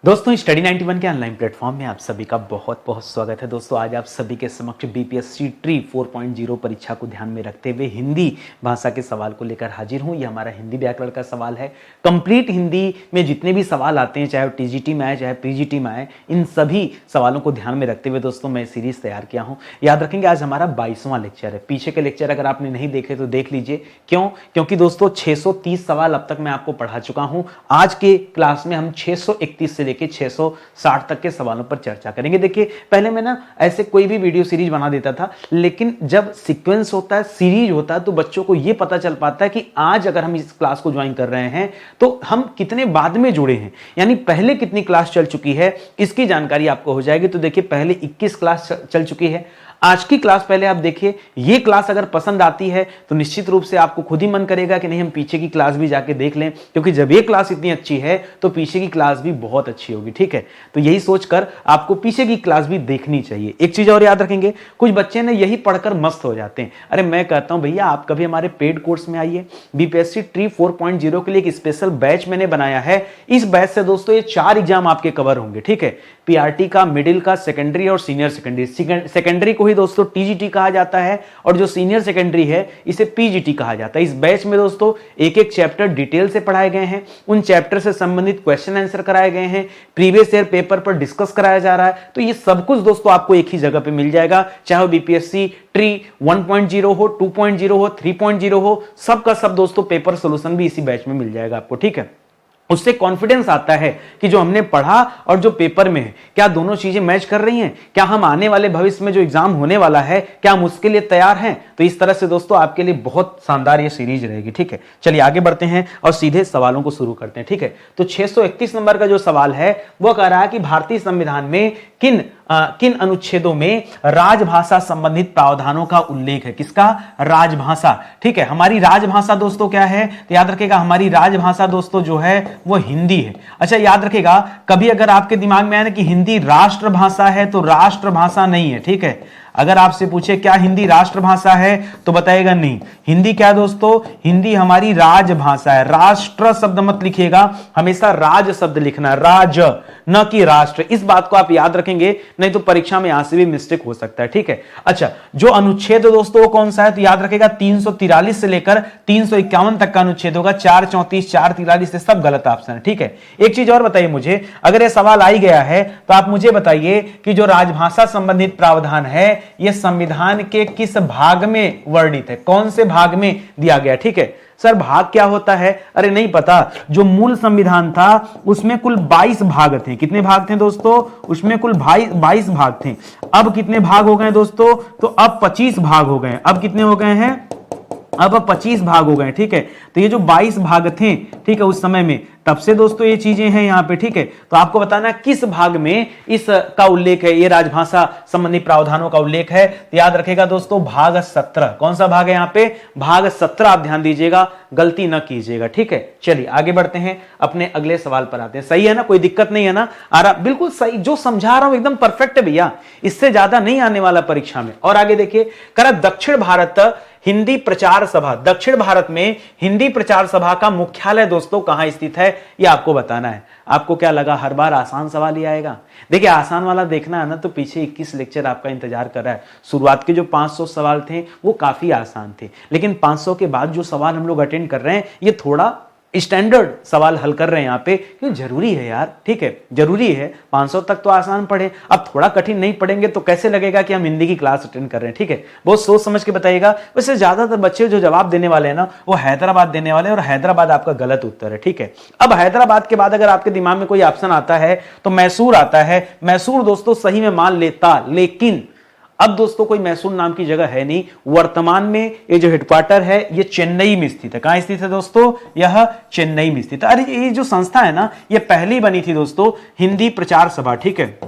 दोस्तों स्टडी 91 के online platform में आप सभी का बहुत बहुत स्वागत है। दोस्तों आज आप सभी के समक्ष बीपीएससी ट्री 4.0 परीक्षा को ध्यान में रखते हुए हिंदी भाषा के सवाल को लेकर हाजिर हूं। ये हमारा हिंदी व्याकरण का सवाल है। कंप्लीट हिंदी में जितने भी सवाल आते हैं, चाहे वो टीजीटी में आए चाहे पीजीटी में आए, इन सभी सवालों को ध्यान में रखते हुए दोस्तों मैं सीरीज तैयार किया हूँ। याद रखेंगे आज हमारा 22वां लेक्चर है। पीछे के लेक्चर अगर आपने नहीं देखे तो देख लीजिए। क्योंकि दोस्तों 630 सवाल अब तक मैं आपको पढ़ा चुका हूँ। आज के क्लास में हम 631 से लेके 660 तक के सवालों पर चर्चा करेंगे। देखिए पहले मैं ना ऐसे कोई भी वीडियो सीरीज बना देता था, लेकिन जब सीक्वेंस होता है, सीरीज होता है, तो बच्चों को यह पता चल पाता है कि आज अगर हम इस क्लास को ज्वाइन कर रहे हैं तो हम कितने बाद में जुड़े हैं, यानी पहले कितनी क्लास चल चुकी है इसकी जानकारी आपको हो जाएगी। तो देखिए पहले 21 क्लास चल चुकी है। आज की क्लास पहले आप देखिए। ये क्लास अगर पसंद आती है तो निश्चित रूप से आपको खुद ही मन करेगा कि नहीं हम पीछे की क्लास भी जाके देख लें, क्योंकि जब ये क्लास इतनी अच्छी है तो पीछे की क्लास भी बहुत अच्छी होगी। ठीक है, तो यही सोचकर आपको पीछे की क्लास भी देखनी चाहिए। एक चीज और याद रखेंगे, कुछ बच्चे ने यही पढ़कर मस्त हो जाते हैं। अरे मैं कहता हूं भैया आप कभी हमारे पेड कोर्स में आइए। बीपीएससी ट्री 4.0 के लिए एक स्पेशल बैच मैंने बनाया है। इस बैच से दोस्तों ये 4 एग्जाम आपके कवर होंगे। ठीक है, पीआरटी का, मिडिल का, सेकेंडरी और सीनियर सेकेंडरी। सेकेंडरी को ही दोस्तों टीजीटी कहा जाता है और जो सीनियर सेकेंडरी है इसे पीजीटी कहा जाता है। इस बैच में दोस्तों एक एक चैप्टर डिटेल से पढ़ाए गए हैं, उन चैप्टर से संबंधित क्वेश्चन आंसर कराए गए हैं, प्रीवियस ईयर पेपर पर डिस्कस कराया जा रहा है। तो ये सब कुछ दोस्तों आपको एक ही जगह पे मिल जाएगा, चाहे वो बीपीएससी ट्री 1.0 हो, 2.0 हो, 3.0 हो, सबका सब दोस्तों पेपर सोल्यूशन भी इसी बैच में मिल जाएगा आपको। ठीक है, उससे कॉन्फिडेंस आता है कि जो हमने पढ़ा और जो पेपर में है क्या दोनों चीजें मैच कर रही हैं, क्या हम आने वाले भविष्य में जो एग्जाम होने वाला है क्या हम उसके लिए तैयार हैं। तो इस तरह से दोस्तों आपके लिए बहुत शानदार ये सीरीज रहेगी। ठीक है, चलिए आगे बढ़ते हैं और सीधे सवालों को शुरू करते हैं। ठीक है, तो 631 नंबर का जो सवाल है वो कह रहा है कि भारतीय संविधान में किन अनुच्छेदों में राजभाषा संबंधित प्रावधानों का उल्लेख है। किसका? राजभाषा। ठीक है, हमारी राजभाषा दोस्तों क्या है, तो याद रखेगा हमारी राजभाषा दोस्तों जो है वो हिंदी है। अच्छा याद रखेगा, कभी अगर आपके दिमाग में आए ना कि हिंदी राष्ट्रभाषा है तो राष्ट्रभाषा नहीं है। ठीक है, अगर आपसे पूछे क्या हिंदी राष्ट्रभाषा है तो बताएगा नहीं। हिंदी क्या दोस्तों, हिंदी हमारी राजभाषा है। राष्ट्र शब्द मत लिखिएगा, हमेशा राज शब्द लिखना, राज न कि राष्ट्र। इस बात को आप याद रखेंगे, नहीं तो परीक्षा में यहां से भी मिस्टेक हो सकता है। ठीक है, अच्छा जो अनुच्छेद दोस्तों कौन सा है तो याद रखेगा 343 से लेकर 351 तक का अनुच्छेद होगा। 434 443 से सब गलत ऑप्शन है। ठीक है, एक चीज और बताइए मुझे, अगर यह सवाल आ ही गया है तो आप मुझे बताइए कि जो राजभाषा संबंधित प्रावधान है यह संविधान के किस भाग में वर्णित है, कौन से भाग में दिया गया। ठीक है सर, भाग क्या होता है? अरे नहीं पता, जो मूल संविधान था उसमें कुल 22 भाग थे। कितने भाग थे दोस्तों? उसमें कुल 22 भाग थे। अब कितने भाग हो गए दोस्तों? तो अब 25 भाग हो गए। अब कितने हो गए हैं? अब 25 भाग हो गए। ठीक है, तो ये जो 22 भाग थे, ठीक है, उस समय में, तब से दोस्तों ये चीजें हैं यहाँ पे। ठीक है, तो आपको बताना किस भाग में इस का उल्लेख है, ये राजभाषा संबंधी प्रावधानों का उल्लेख है। तो याद रखेगा दोस्तों भाग 17। कौन सा भाग है यहाँ पे? भाग 17 आप ध्यान दीजिएगा, गलती न कीजिएगा। ठीक है, चलिए आगे बढ़ते हैं, अपने अगले सवाल पर आते हैं। सही है ना, कोई दिक्कत नहीं है ना? आ रहा बिल्कुल सही, जो समझा रहा हूं एकदम परफेक्ट है भैया, इससे ज्यादा नहीं आने वाला परीक्षा में। और आगे देखिए, करा दक्षिण भारत हिंदी प्रचार सभा, दक्षिण भारत में हिंदी प्रचार सभा का मुख्यालय दोस्तों कहां स्थित है, ये आपको बताना है। आपको क्या लगा हर बार आसान सवाल ही आएगा? देखिए आसान वाला देखना है ना तो पीछे 21 लेक्चर आपका इंतजार कर रहा है। शुरुआत के जो 500 सवाल थे वो काफी आसान थे, लेकिन 500 के बाद जो सवाल हम लोग अटेंड कर रहे हैं ये थोड़ा स्टैंडर्ड सवाल हल कर रहे हैं यहाँ पे, क्योंकि जरूरी है यार। ठीक है, जरूरी है। 500 तक तो आसान पढ़े, अब थोड़ा कठिन नहीं पढ़ेंगे तो कैसे लगेगा कि हम हिंदी की क्लास अटेंड कर रहे हैं। ठीक है, बहुत सोच समझ के बताइएगा। वैसे ज्यादातर बच्चे जो जवाब देने वाले हैं ना वो हैदराबाद देने वाले हैं, और हैदराबाद आपका गलत उत्तर है। ठीक है, अब हैदराबाद के बाद अगर आपके दिमाग में कोई ऑप्शन आता है तो मैसूर आता है। मैसूर दोस्तों सही में मान लेता, लेकिन अब दोस्तों कोई मैसूर नाम की जगह है नहीं। वर्तमान में ये जो हेडक्वार्टर है ये चेन्नई में स्थित है। कहां स्थित है दोस्तों? यह चेन्नई में स्थित है। अरे ये जो संस्था है ना ये पहली बनी थी दोस्तों हिंदी प्रचार सभा। ठीक है,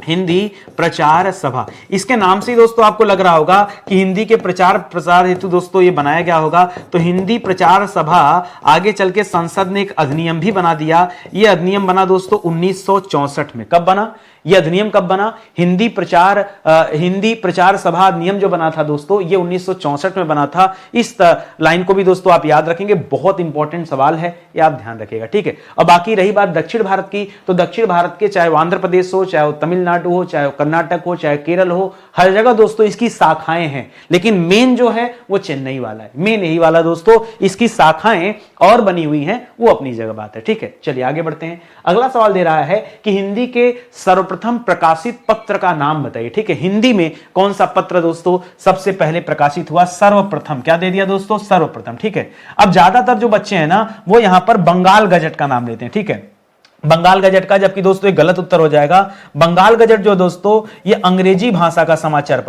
हिंदी प्रचार सभा, इसके नाम से दोस्तों आपको लग रहा होगा कि हिंदी के प्रचार हेतु दोस्तों ये बनाया गया होगा। तो हिंदी प्रचार सभा आगे चल के संसद ने एक अधिनियम भी बना दिया। ये अधिनियम बना दोस्तों 1964 में। कब बना? यह अधिनियम कब बना? हिंदी प्रचार सभा अधिनियम जो बना था दोस्तों, ये 1964 में बना था। इस लाइन को भी दोस्तों आप याद रखेंगे, बहुत इंपॉर्टेंट सवाल है, ये आप ध्यान रखिएगा, ठीक है। और बाकी रही बात दक्षिण भारत की, तो दक्षिण भारत के चाहे वो आंध्र प्रदेश हो, चाहे वो तमिलनाडु हो, चाहे वो कर्नाटक हो, चाहे केरल हो, हर जगह दोस्तों इसकी शाखाएं हैं, लेकिन मेन जो है वो चेन्नई वाला है, मेन यही वाला दोस्तों। इसकी शाखाएं और बनी हुई हैं, वो अपनी जगह बात है, ठीक है। चलिए आगे बढ़ते हैं। अगला सवाल दे रहा है कि हिंदी के सर्वप्रथम प्रकाशित पत्र का नाम बताइए, ठीक है। हिंदी में कौन सा पत्र दोस्तों सबसे पहले प्रकाशित हुआ? सर्वप्रथम। क्या दे दिया दोस्तों? सर्वप्रथम, ठीक है। अब ज्यादातर जो बच्चे हैं ना, वो यहां पर बंगाल गजट का नाम लेते हैं, ठीक है, बंगाल गजट का, जबकि दोस्तों एक गलत उत्तर हो जाएगा। बंगाल गजट जो दोस्तों ये अंग्रेजी भाषा का समाचार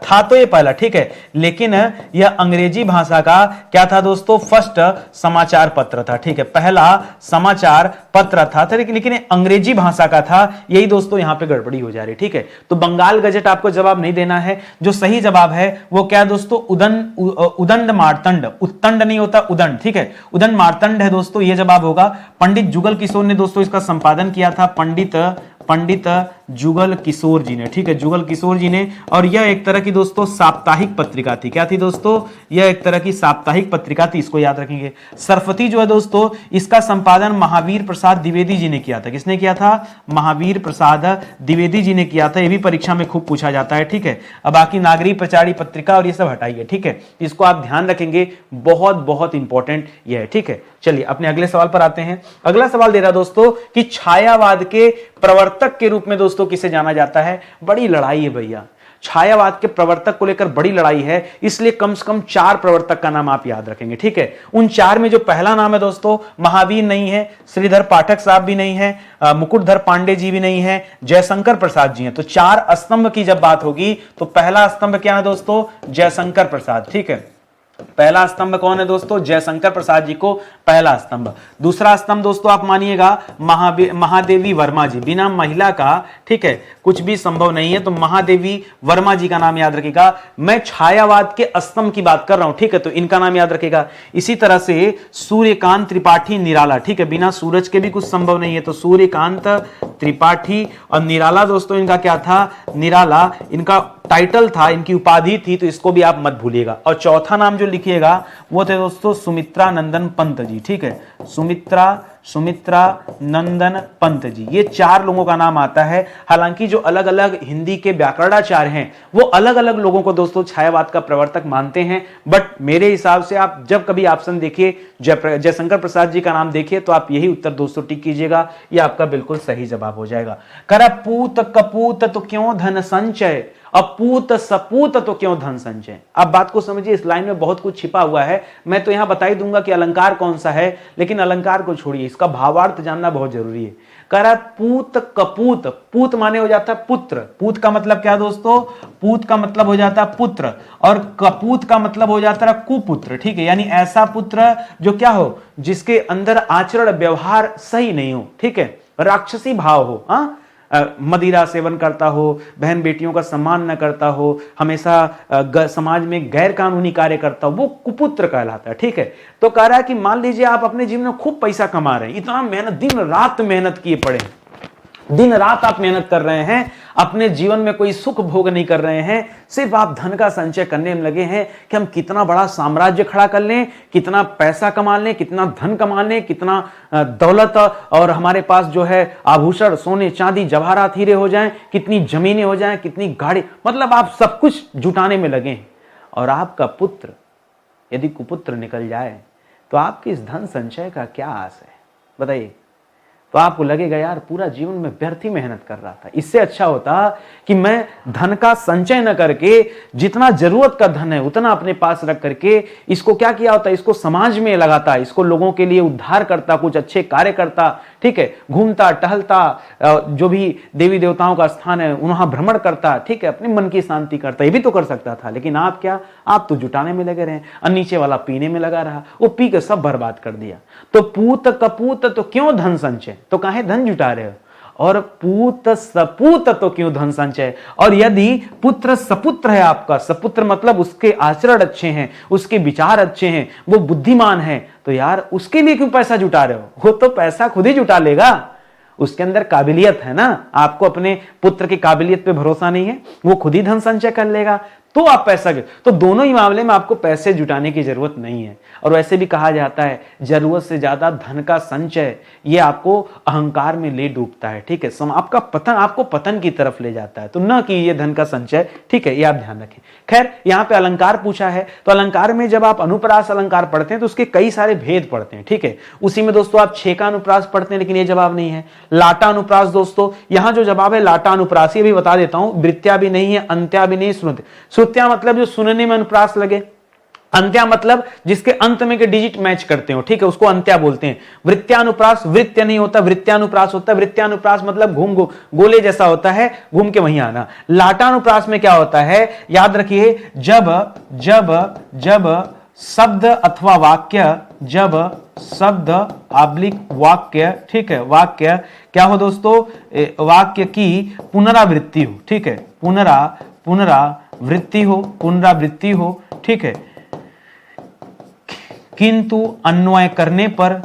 था, तो ये पहला, ठीक है, लेकिन यह अंग्रेजी भाषा का क्या था दोस्तों? फर्स्ट समाचार पत्र था, ठीक है, पहला समाचार पत्र था, लेकिन अंग्रेजी भाषा का था। यही दोस्तों यहां पे गड़बड़ी हो जा रही, ठीक है। तो बंगाल गजट आपको जवाब नहीं देना है। जो सही जवाब है वो क्या दोस्तों? उदंड मार्तंड, उत्तंड नहीं होता, उदंड, ठीक है, उदंड मार्तंड है दोस्तों, ये जवाब होगा। पंडित जुगल किशोर ने दोस्तों इसका संपादन किया था, पंडित जुगल किशोर जी ने, ठीक है, जुगल किशोर जी ने। और यह एक तरह की दोस्तों साप्ताहिक पत्रिका थी। क्या थी दोस्तों? यह एक तरह की साप्ताहिक पत्रिका थी, इसको याद रखेंगे। सरस्वती जो है दोस्तों, इसका संपादन महावीर प्रसाद द्विवेदी जी ने किया था। किसने किया था? महावीर प्रसाद द्विवेदी जी ने किया था। यह भी परीक्षा में खूब पूछा जाता है, ठीक है। अब बाकी नागरी प्रचारी पत्रिका और ये सब हटाइए, ठीक है, इसको आप ध्यान रखेंगे, बहुत बहुत इंपॉर्टेंट यह है, ठीक है। चलिए अपने अगले सवाल पर आते हैं। अगला सवाल दे रहा दोस्तों कि छायावाद के प्रवर्तक के रूप में दोस्तों किसे जाना जाता है? बड़ी लड़ाई है भैया, छायावाद के प्रवर्तक को लेकर बड़ी लड़ाई है, इसलिए कम से कम 4 प्रवर्तक का नाम आप याद रखेंगे, ठीक है। उन 4 में जो पहला नाम है दोस्तों, महावीर नहीं है, श्रीधर पाठक साहब भी नहीं है, मुकुटधर पांडे जी भी नहीं है, जयशंकर प्रसाद जी हैं। तो 4 स्तंभ की जब बात होगी तो पहला स्तंभ क्या है दोस्तों? जयशंकर प्रसाद, ठीक है। पहला स्तंभ कौन है दोस्तों? जयशंकर प्रसाद जी को पहला स्तंभ। दूसरा स्तंभ दोस्तों आप मानिएगा महादेवी वर्मा जी, बिना महिला का, ठीक है, कुछ भी संभव नहीं है, तो महादेवी वर्मा जी का नाम याद रखिएगा। मैं छायावाद के स्तंभ की बात कर रहा हूं, ठीक है, तो इनका नाम याद रखिएगा। इसी तरह से सूर्यकांत त्रिपाठी निराला, ठीक है, बिना सूरज के भी कुछ संभव नहीं है, तो सूर्यकांत त्रिपाठी और निराला दोस्तों इनका क्या था? निराला इनका टाइटल था, इनकी उपाधि थी, तो इसको भी आप मत भूलिएगा। और चौथा नाम जो लिखिएगा वो थे दोस्तों सुमित्रा नंदन पंत जी, ठीक है, सुमित्रा नंदन पंत जी। ये 4 लोगों का नाम आता है। हालांकि जो अलग अलग हिंदी के व्याकरणाचार्य हैं वो अलग अलग लोगों को दोस्तों छायावाद का प्रवर्तक मानते हैं, बट मेरे हिसाब से आप जब कभी ऑप्शन देखिए जयशंकर प्रसाद जी का नाम देखिए तो आप यही उत्तर दोस्तों टिक कीजिएगा, ये आपका बिल्कुल सही जवाब हो जाएगा। करपूत कपूत तो क्यों धन संचय, अपूत सपूत तो क्यों धन संचय। अब बात को समझिए, इस लाइन में बहुत कुछ छिपा हुआ है। मैं तो यहां बता ही दूंगा कि अलंकार कौन सा है, लेकिन अलंकार को छोड़िए, इसका भावार्थ जानना बहुत जरूरी है। करपूत कपूत, पूत माने हो जाता है पुत्र, पूत का मतलब क्या दोस्तों? पूत का मतलब हो जाता है पुत्र, और कपूत का मतलब हो जाता है कुपुत्र, ठीक है, यानी ऐसा पुत्र जो क्या हो, जिसके अंदर आचरण व्यवहार सही नहीं हो, ठीक है, राक्षसी भाव हो, हाँ, मदिरा सेवन करता हो, बहन बेटियों का सम्मान न करता हो, हमेशा समाज में गैर कानूनी कार्य करता हो, वो कुपुत्र कहलाता है, ठीक है। तो कह रहा है कि मान लीजिए आप अपने जीवन में खूब पैसा कमा रहे हैं, इतना मेहनत, दिन रात मेहनत किए पड़े हैं, दिन रात आप मेहनत कर रहे हैं, अपने जीवन में कोई सुख भोग नहीं कर रहे हैं, सिर्फ आप धन का संचय करने में लगे हैं कि हम कितना बड़ा साम्राज्य खड़ा कर लें, कितना पैसा कमा लें, कितना धन कमा लें, कितना दौलत और हमारे पास जो है आभूषण, सोने चांदी जवाहरात हीरे हो जाएं, कितनी जमीनें हो जाएं, कितनी गाड़ी, मतलब आप सब कुछ जुटाने में लगे हैं। और आपका पुत्र यदि कुपुत्र निकल जाए तो आपके इस धन संचय का क्या आस है बताइए। तो आपको लगेगा यार पूरा जीवन में व्यर्थ ही मेहनत कर रहा था, इससे अच्छा होता कि मैं धन का संचय न करके जितना जरूरत का धन है उतना अपने पास रख करके इसको क्या किया होता, इसको समाज में लगाता, इसको लोगों के लिए उद्धार करता, कुछ अच्छे कार्य करता, ठीक है, घूमता टहलता, जो भी देवी देवताओं का स्थान है वहां भ्रमण करता, ठीक है, अपने मन की शांति करता, ये भी तो कर सकता था। लेकिन आप क्या, आप तो जुटाने में लगे रहे, और नीचे वाला पीने में लगा रहा, वो पी के सब बर्बाद कर दिया। तो पूत कपूत तो क्यों धन संचय, तो काहे धन जुटा रहे हो, और पूत सपूत तो क्यों धन संचय। और यदि पुत्र सपुत्र है आपका, सपुत्र मतलब उसके आचरण अच्छे हैं, उसके विचार अच्छे हैं, वो बुद्धिमान है, तो यार उसके लिए क्यों पैसा जुटा रहे हो, वो तो पैसा खुद ही जुटा लेगा, उसके अंदर काबिलियत है ना, आपको अपने पुत्र की काबिलियत पे भरोसा नहीं है, वो खुद ही धन संचय कर लेगा, तो आप पैसा तो दोनों ही मामले में आपको पैसे जुटाने की जरूरत नहीं है। और वैसे भी कहा जाता है जरूरत से ज्यादा धन का संचय ये आपको अहंकार में ले डूबता है, ठीक है, आपका पतन, आपको पतन की तरफ ले जाता है। तो न कि ये धन का संचय, ठीक है, ये आप ध्यान रखें। खैर यहाँ पे अलंकार पूछा है, तो अलंकार में जब आप अनुप्रास अलंकार पढ़ते हैं तो उसके कई सारे भेद पढ़ते हैं, ठीक है। उसी में दोस्तों आप छेका अनुप्रास पढ़ते हैं, लेकिन ये जवाब नहीं है। लाटा अनुप्रास दोस्तों, यहां जो जवाब है लाटा अनुप्रास, ये भी बता देता हूं, वृत्त्या भी नहीं है, अंत्या भी नहीं, श्रुत्या मतलब जो सुनने में अनुप्रास लगे, अंत्या मतलब जिसके अंत में के डिजिट मैच करते हो, ठीक है, उसको अंत्या बोलते हैं। वृत्त्यानुप्रास वृत्य नहीं होता, वृत्त्यानुप्रास होता है। वृत्त्यानुप्रास मतलब गोले जैसा होता है, घूम के वहीं आना। लाटानुप्रास में क्या होता है, याद रखिए, जब जब जब शब्द अथवा वाक्य, जब शब्द आब्लिक वाक्य, ठीक है, वाक्य क्या हो दोस्तों, वाक्य की पुनरावृत्ति हो, ठीक है, पुनरावृत्ति हो, ठीक है, किंतु अन्वय करने पर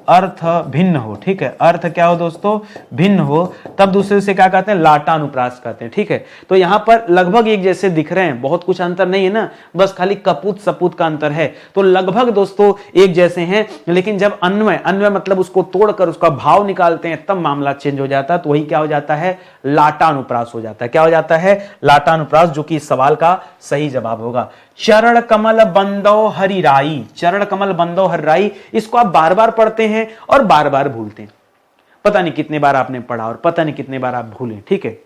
अर्थ भिन्न हो, ठीक है, अर्थ क्या हो दोस्तों, भिन्न हो, तब दूसरे से क्या कहते हैं, लाटानुप्रास कहते हैं, ठीक है। तो यहां पर लगभग एक जैसे दिख रहे हैं, बहुत कुछ अंतर नहीं है ना, बस खाली कपूत सपूत का अंतर है। तो लगभग दोस्तों एक जैसे हैं, लेकिन जब अन्वय मतलब उसको तोड़कर उसका भाव निकालते हैं तब मामला चेंज हो जाता है, तो वही क्या हो जाता है, लाटानुप्रास हो जाता है। क्या हो जाता है, लाटानुप्रास, जो कि इस सवाल का सही जवाब होगा। चरण कमल बंदो हरिराई, चरण कमल बंदो हरिराई, इसको आप बार बार पढ़ते हैं और बार बार भूलते हैं, पता नहीं कितने बार आपने पढ़ा और पता नहीं कितने बार आप भूले, ठीक है।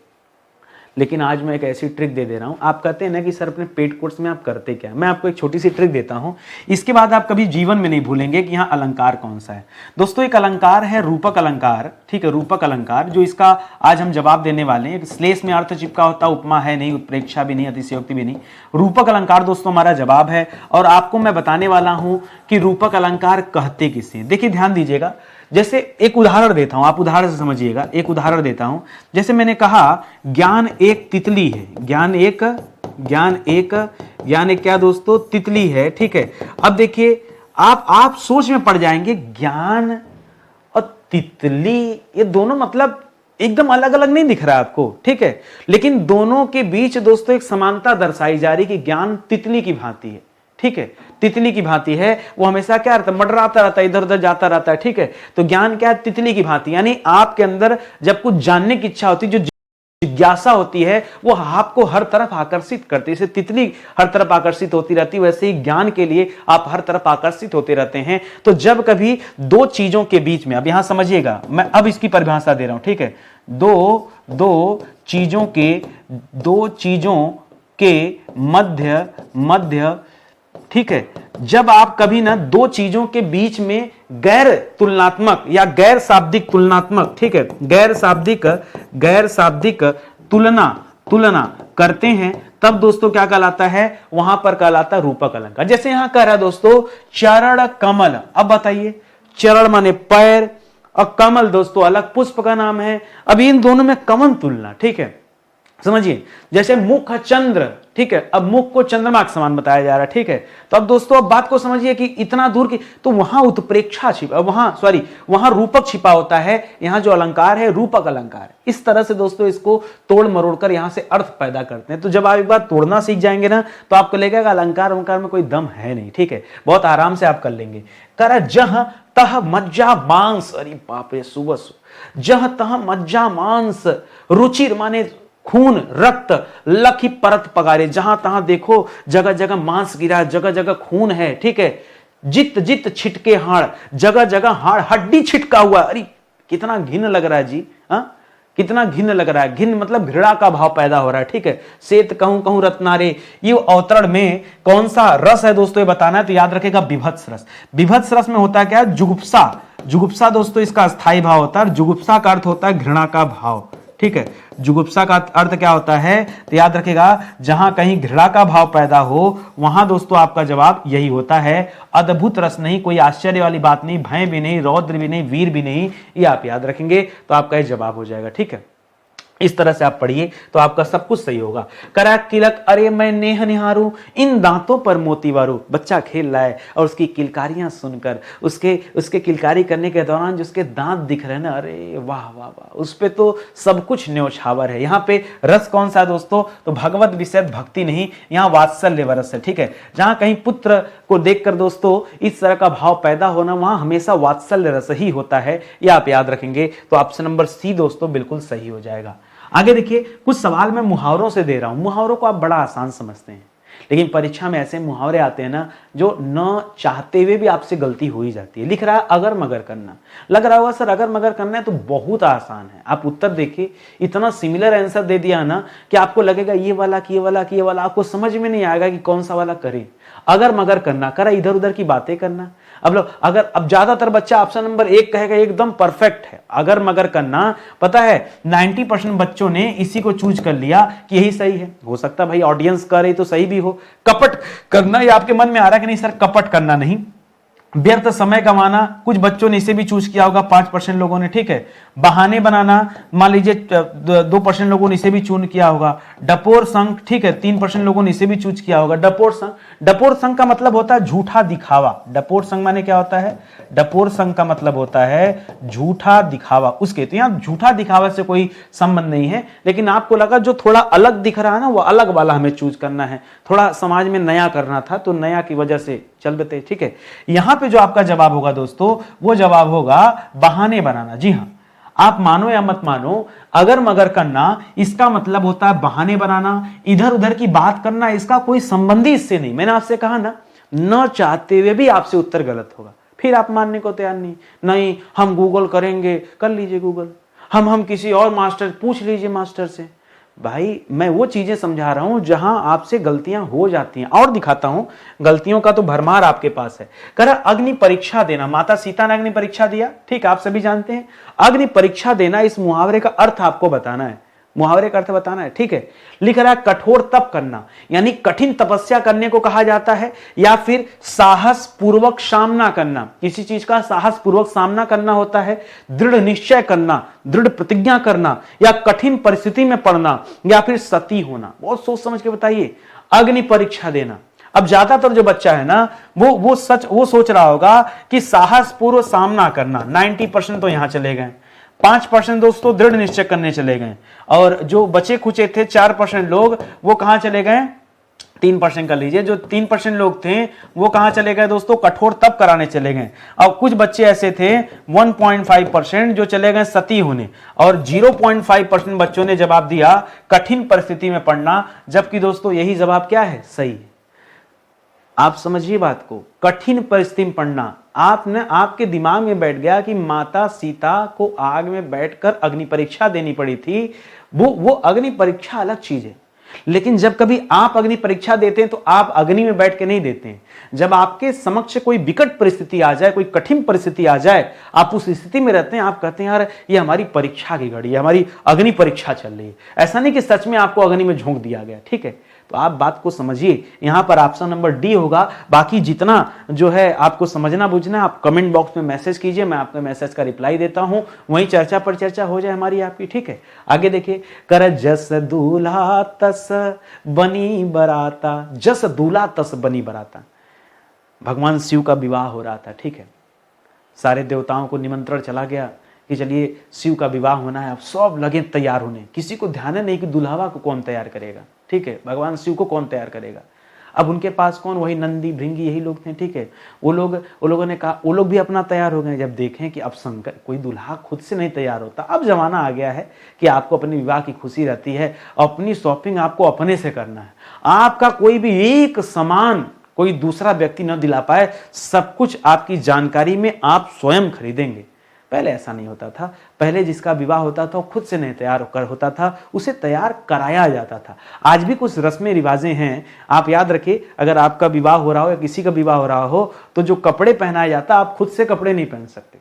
लेकिन आज मैं एक ऐसी ट्रिक दे दे रहा हूं, आप कहते हैं ना कि सर अपने पेड कोर्स में आप करते क्या, मैं आपको एक छोटी सी ट्रिक देता हूं, इसके बाद आप कभी जीवन में नहीं भूलेंगे कि यहां अलंकार कौन सा है। दोस्तों एक अलंकार है रूपक अलंकार, ठीक है, रूपक अलंकार, जो इसका आज हम जवाब देने वाले हैं। श्लेष में अर्थ चिपका होता, उपमा है नहीं, उत्प्रेक्षा भी नहीं, अतिशयोक्ति भी नहीं। रूपक अलंकार दोस्तों हमारा जवाब है, और आपको मैं बताने वाला हूं कि रूपक अलंकार कहते किसे। देखिए ध्यान दीजिएगा, जैसे एक उदाहरण देता हूं, आप उदाहरण से समझिएगा, एक उदाहरण देता हूं। जैसे मैंने कहा ज्ञान एक तितली है, ज्ञान एक क्या दोस्तों, तितली है, ठीक है। अब देखिए आप सोच में पड़ जाएंगे, ज्ञान और तितली ये दोनों मतलब एकदम अलग अलग नहीं दिख रहा है आपको, ठीक है, लेकिन दोनों के बीच दोस्तों एक समानता दर्शाई जा रही कि ज्ञान तितली की भांति है, ठीक है, तितली की भांति है, वो हमेशा क्या रहता है, मंडराता रहता है, इधर उधर जाता रहता है, ठीक है। तो ज्ञान क्या है, तितली की भांति, यानी आपके अंदर जब कुछ जानने की इच्छा होती है, जो जिज्ञासा होती है, वो आपको हर तरफ आकर्षित करती है। जैसे तितली हर तरफ आकर्षित होती रहती है, वैसे ही ज्ञान के लिए आप हर तरफ आकर्षित होते रहते हैं। तो जब कभी दो चीजों के बीच में, अब यहां समझिएगा, मैं अब इसकी परिभाषा दे रहा हूं, ठीक है, दो चीजों के मध्य, ठीक है, जब आप कभी ना दो चीजों के बीच में गैर तुलनात्मक या गैर शाब्दिक तुलनात्मक, ठीक है, गैर शाब्दिक तुलना करते हैं, तब दोस्तों क्या कहलाता है, वहां पर कहलाता है रूपक अलंकार। जैसे यहां कह रहा है दोस्तों चरण कमल, अब बताइए, चरण माने पैर और कमल दोस्तों अलग पुष्प का नाम है। अब इन दोनों में कमन तुलना, ठीक है, समझिए, जैसे मुख चंद्र, ठीक है, अब मुख को चंद्रमा के समान बताया जा रहा है, ठीक है। तो अब दोस्तों अब बात को समझिए कि इतना दूर की, तो वहां उत्प्रेक्षा छिपा, वहां रूपक छिपा होता है, यहां जो अलंकार है रूपक अलंकार। इस तरह से दोस्तों इसको तोड़ मरोड़ कर यहां से अर्थ पैदा करते हैं। तो जब आप एक बार तोड़ना सीख जाएंगे ना, तो आपको लगेगा अलंकार में कोई दम है नहीं, ठीक है, बहुत आराम से आप कर लेंगे। कर जह तह मज्जा मांस, अरे बाप रे, सुबह जह तह मज्जा मांस, रुचिर माने खून रक्त, लखी परत पगारे, जहां तहां देखो जगह जगह मांस गिरा है, जगह जगह खून है, ठीक है, जित जित छिटके हाड़, जगह जगह हाड़ हड्डी छिटका हुआ, अरे कितना घिन लग रहा है जी, हाँ कितना घिन लग रहा है, घिन मतलब घृणा का भाव पैदा हो रहा है, ठीक है। श्वेत कहूं कहूं रत्नारे, ये अवतरण में कौन सा रस है दोस्तों ये बताना है, तो याद रखेगा विभत्स रस। विभत्स रस में होता है क्या, जुगुप्सा दोस्तों इसका स्थायी भाव होता है, जुगुप्सा का अर्थ होता है घृणा का भाव, ठीक है। जुगुप्सा का अर्थ क्या होता है, तो याद रखेगा जहां कहीं घृणा का भाव पैदा हो वहां दोस्तों आपका जवाब यही होता है। अद्भुत रस नहीं, कोई आश्चर्य वाली बात नहीं, भय भी नहीं, रौद्र भी नहीं, वीर भी नहीं, ये आप याद रखेंगे तो आपका ये जवाब हो जाएगा, ठीक है। इस तरह से आप पढ़िए तो आपका सब कुछ सही होगा। करा किलक अरे मैं नेह निहारू, इन दांतों पर मोती वारू। बच्चा खेल रहा है और उसकी किलकारियां सुनकर, उसके उसके किलकारी करने के दौरान जो उसके दांत दिख रहे हैं ना, अरे वाह वाह वाह, उस पे तो सब कुछ न्योछावर है। यहाँ पे रस कौन सा है दोस्तों? तो भगवत विषय भक्ति नहीं, यहाँ वात्सल्य रस है। ठीक है, जहां कहीं पुत्र को देखकर दोस्तों इस तरह का भाव पैदा होना, वहां हमेशा वात्सल्य रस ही होता है, ये आप याद रखेंगे। तो ऑप्शन नंबर सी दोस्तों बिल्कुल सही हो जाएगा। आगे देखिए, कुछ सवाल मैं मुहावरों से दे रहा हूं। मुहावरों को आप बड़ा आसान समझते हैं, लेकिन परीक्षा में ऐसे मुहावरे आते हैं ना जो न चाहते हुए भी आपसे गलती हो ही जाती है। लिख रहा है अगर मगर करना, लग रहा होगा सर अगर मगर करना है तो बहुत आसान है। आप उत्तर देखिए, इतना सिमिलर आंसर दे दिया ना कि आपको लगेगा ये वाला कि ये वाला कि ये वाला, आपको समझ में नहीं आएगा कि कौन सा वाला करें। अगर मगर करना, करा इधर उधर की बातें करना। अब ज्यादातर बच्चा ऑप्शन नंबर 1 कहेगा, एकदम परफेक्ट है। अगर मगर करना, पता है 90% बच्चों ने इसी को चूज कर लिया कि यही सही है। हो सकता है भाई ऑडियंस करे तो सही भी हो। कपट करना, ये आपके मन में आ रहा है कि नहीं सर कपट करना नहीं। व्यर्थ समय गंवाना, कुछ बच्चों ने इसे भी चूज किया होगा, 5% लोगों ने। ठीक है, बहाने बनाना, मान लीजिए 2% लोगों ने इसे भी चूज किया होगा। डपोर संघ, ठीक है, 3% लोगों ने इसे भी चूज किया होगा। डपोर संघ, डपोर संघ का मतलब होता है झूठा दिखावा। डपोर संघ माने क्या होता है? डपोर संघ का मतलब होता है झूठा दिखावा। उसके तो यहां झूठा दिखावा से कोई संबंध नहीं है, लेकिन आपको लगा जो थोड़ा अलग दिख रहा है ना, वो अलग वाला हमें चूज करना है। थोड़ा समाज में नया करना था, तो नया की वजह से चल बते। ठीक है, यहां पे जो आपका जवाब होगा दोस्तों, वो जवाब होगा बहाने बनाना। जी हां, आप मानो या मत मानो, अगर मगर करना इसका मतलब होता है बहाने बनाना, इधर उधर की बात करना, इसका कोई संबंध ही इससे नहीं। मैंने आपसे कहा ना, न चाहते हुए भी आपसे उत्तर गलत होगा, फिर आप मानने को तैयार नहीं, हम गूगल करेंगे, कर लीजिए गूगल, हम किसी और मास्टर पूछ लीजिए मास्टर से। भाई मैं वो चीजें समझा रहा हूं जहां आपसे गलतियां हो जाती हैं, और दिखाता हूं गलतियों का तो भरमार आपके पास है। कह रहा अग्नि परीक्षा देना, माता सीता ने अग्नि परीक्षा दिया। ठीक, आप सभी जानते हैं अग्नि परीक्षा देना, इस मुहावरे का अर्थ आपको बताना है, मुहावरे का अर्थ बताना है। ठीक है, लिख रहा है कठोर तप करना, यानी कठिन तपस्या करने को कहा जाता है, या फिर साहस पूर्वक सामना करना, किसी चीज का साहस पूर्वक सामना करना होता है। दृढ़ निश्चय करना, दृढ़ प्रतिज्ञा करना, या कठिन परिस्थिति में पड़ना, या फिर सती होना। बहुत सोच समझ के बताइए। अग्नि परीक्षा देना, अब ज्यादातर जो बच्चा है ना वो सोच रहा होगा कि साहस पूर्व सामना करना, 90% तो यहां चले गए। 5% दोस्तों दृढ़ निश्चय करने चले गए, और जो बचे खुचे थे 4% लोग, वो कहां चले गए? 3% कर लीजिए, जो 3% लोग थे वो कहां चले गए दोस्तों? कठोर तप कराने चले गए। और कुछ बच्चे ऐसे थे 1.5% जो चले गए सती होने, और 0.5% बच्चों ने जवाब दिया कठिन परिस्थिति में पड़ना। जबकि दोस्तों यही जवाब क्या है? सही है। आप समझिए बात को, कठिन परिस्थिति में पड़ना, आपके दिमाग में बैठ गया कि माता सीता को आग में बैठकर अग्नि परीक्षा देनी पड़ी थी। वो अग्नि परीक्षा अलग चीज है, लेकिन जब कभी आप अग्नि परीक्षा देते हैं तो आप अग्नि में बैठ के नहीं देते हैं। जब आपके समक्ष कोई विकट परिस्थिति आ जाए, कोई कठिन परिस्थिति आ जाए, आप उस स्थिति में रहते हैं, आप कहते हैं यार ये हमारी परीक्षा की घड़ी है, हमारी अग्नि परीक्षा चल रही है। ऐसा नहीं कि सच में आपको अग्नि में झोंक दिया गया। ठीक है, तो आप बात को समझिए। यहां पर ऑप्शन नंबर डी होगा। बाकी जितना जो है आपको समझना बुझना, आप कमेंट बॉक्स में मैसेज कीजिए, मैं आपके मैसेज का रिप्लाई देता हूं, वहीं चर्चा पर चर्चा हो जाए हमारी आपकी। ठीक है, आगे देखिए, कर जस दूल्हा तस बनी बराता, जस दूल्हा तस बनी बराता। भगवान शिव का विवाह हो रहा था। ठीक है, सारे देवताओं को निमंत्रण चला गया कि चलिए शिव का विवाह होना है, अब सब लगे तैयार होने। किसी को ध्यान नहीं कि दुल्हावा को कौन तैयार करेगा। ठीक है, भगवान शिव को कौन तैयार करेगा। अब उनके पास कौन? वही नंदी भृंगी यही लोग थे। ठीक है, वो लोगों ने कहा, वो लोग भी अपना तैयार हो गए। जब देखें कि अब शंकर कोई दुल्हा खुद से नहीं तैयार होता, अब जमाना आ गया है कि आपको अपने विवाह की खुशी रहती है, अपनी शॉपिंग आपको अपने से करना है। आपका कोई भी एक सामान कोई दूसरा व्यक्ति न दिला पाए, सब कुछ आपकी जानकारी में आप स्वयं खरीदेंगे। पहले ऐसा नहीं होता था। पहले जिसका विवाह होता था वो खुद से नहीं तैयार होता था, उसे तैयार कराया जाता था। आज भी कुछ रस्में रिवाजें हैं, आप याद रखिए। अगर आपका विवाह हो रहा हो या किसी का विवाह हो रहा हो, तो जो कपड़े पहनाया जाता, आप खुद से कपड़े नहीं पहन सकते।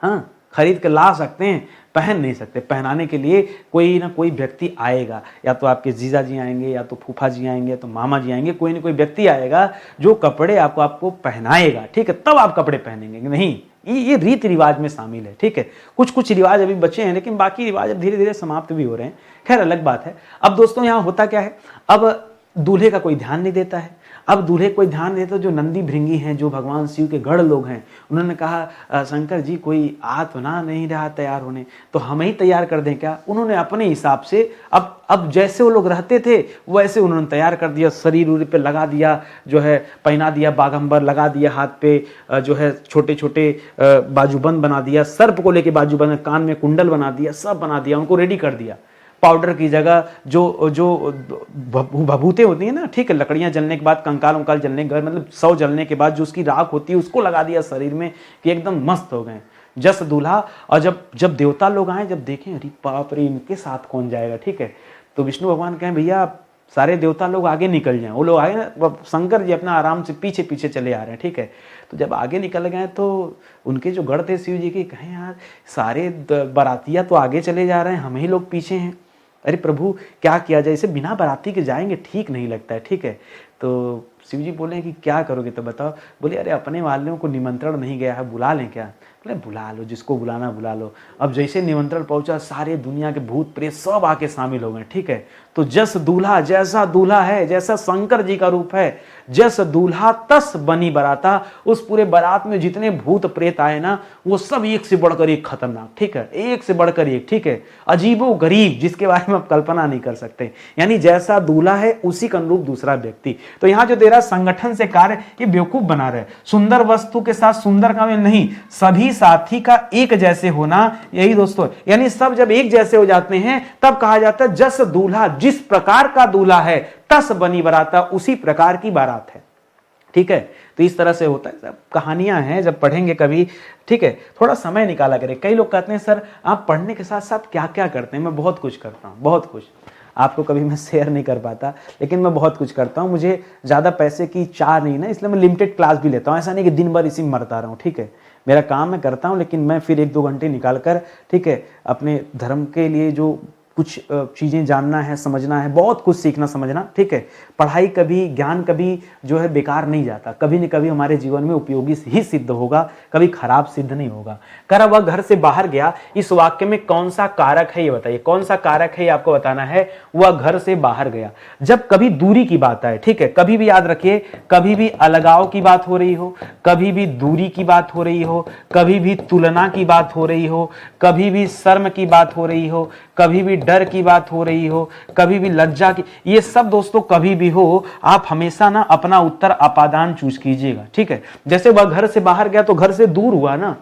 हाँ, खरीद के ला सकते हैं, पहन नहीं सकते। पहनाने के लिए कोई ना कोई व्यक्ति आएगा, या तो आपके जीजा जी आएंगे, या तो फूफा जी आएंगे, या तो मामा जी आएंगे, कोई ना कोई व्यक्ति आएगा जो कपड़े आपको पहनाएगा। ठीक है, तब आप कपड़े पहनेंगे। नहीं, ये रीति रिवाज में शामिल है, ठीक है। कुछ कुछ रिवाज अभी बचे हैं, लेकिन बाकी रिवाज अब धीरे धीरे समाप्त भी हो रहे हैं, खैर अलग बात है। अब दोस्तों यहाँ होता क्या है, अब दूल्हे का कोई ध्यान नहीं देता है। अब दूल्हे कोई ध्यान देता, जो नंदी भृंगी हैं, जो भगवान शिव के गढ़ लोग हैं, उन्होंने कहा शंकर जी कोई आ तो ना नहीं रहा तैयार होने, तो हम ही तैयार कर दें क्या। उन्होंने अपने हिसाब से अब जैसे वो लोग रहते थे वैसे उन्होंने तैयार कर दिया, शरीर उर पे लगा दिया, जो है पहना दिया, बागंबर लगा दिया, हाथ पे जो है छोटे छोटे बाजूबंद बना दिया, सर्प को लेके बाजूबंद, कान में कुंडल बना दिया, सब बना दिया, उनको रेडी कर दिया। पाउडर की जगह जो भभूते होती है ना, ठीक है, लकड़ियां जलने के बाद, कंकाल उंकाल जलने के बाद, मतलब सौ जलने के बाद जो उसकी राख होती है उसको लगा दिया शरीर में कि एकदम मस्त हो गए जस दूल्हा। और जब देवता लोग आए, जब देखें अरे बाप रे इनके साथ कौन जाएगा, ठीक है, तो विष्णु भगवान कहें भैया सारे देवता लोग आगे निकल जाएं। वो लोग आगे ना, शंकर जी अपना आराम से पीछे पीछे चले आ रहे हैं, ठीक है। तो जब आगे निकल गए तो उनके जो गढ़ थे शिव जी के, कहें यार सारे बारातिया तो आगे चले जा रहे हैं, हम ही लोग पीछे हैं, अरे प्रभु क्या किया जाए, इसे बिना बाराती के जाएंगे ठीक नहीं लगता है, ठीक है। तो शिव जी बोले कि क्या करोगे तो बताओ। बोले अरे अपने वालों को निमंत्रण नहीं गया है, बुला लें क्या। बोले बुला लो, जिसको बुलाना बुला लो। अब जैसे निमंत्रण पहुंचा, सारे दुनिया के भूत प्रेत सब आके शामिल हो गए, ठीक है। तो जस दूल्हा, जैसा दूल्हा है, जैसा शंकर जी का रूप है, जस दूल्हा तस बनी बराता। उस पूरे बारात में जितने भूत प्रेत आए ना, वो सब एक से बढ़कर एक खतरनाक, ठीक है, एक से बढ़कर एक, ठीक है, अजीबो गरीब, जिसके बारे में आप कल्पना नहीं कर सकते। यानी जैसा दूल्हा है उसी का अनुरूप दूसरा व्यक्ति। तो यहाँ जो दे रहा संगठन से कार्य, ये बेवकूफ बना रहे। सुंदर वस्तु के साथ सुंदर का नहीं, सभी साथी का एक जैसे होना, यही दोस्तों, यानी सब जब एक जैसे हो जाते हैं तब कहा जाता है जस दूल्हा, जिस प्रकार का दूल्हा है तस बनी बराता, उसी प्रकार की बारात है, ठीक है। तो इस तरह से होता है, सब कहानियां हैं, जब पढ़ेंगे कभी, ठीक है, थोड़ा समय निकाला करें। कई लोग कहते हैं सर आप पढ़ने के साथ साथ क्या क्या करते हैं। मैं बहुत कुछ करता हूं, बहुत कुछ, आपको कभी मैं शेयर नहीं कर पाता, लेकिन मैं बहुत कुछ करता हूं। मुझे ज़्यादा पैसे की चाह नहीं ना, इसलिए मैं लिमिटेड क्लास भी लेता हूं। ऐसा नहीं कि दिन भर इसी में मरता रहूं, ठीक है। मेरा काम मैं करता हूं, लेकिन मैं फिर 1-2 घंटे निकाल कर, ठीक है, अपने धर्म के लिए जो कुछ चीज़ें जानना है, समझना है, बहुत कुछ सीखना समझना, ठीक है। पढ़ाई कभी, ज्ञान कभी जो है बेकार नहीं जाता, कभी न कभी हमारे जीवन में उपयोगी ही सिद्ध होगा, कभी खराब सिद्ध नहीं होगा। कर वह घर से बाहर गया, इस वाक्य में कौन सा कारक है ये बताइए, कौन सा कारक है ये आपको बताना है। वह घर से बाहर गया, जब कभी दूरी की बात आए, ठीक है, कभी भी याद रखिए, कभी भी अलगाव की बात हो रही हो, कभी भी दूरी की बात हो रही हो, कभी भी तुलना की बात हो रही हो, कभी भी शर्म की बात हो रही हो, कभी भी डर की बात हो रही हो, कभी भी लज्जा की, ये सब दोस्तों कभी भी हो, आप हमेशा ना अपना उत्तर अपादान चूज कीजिएगा, ठीक है। जैसे वह घर से बाहर गया तो घर से दूर हुआ ना,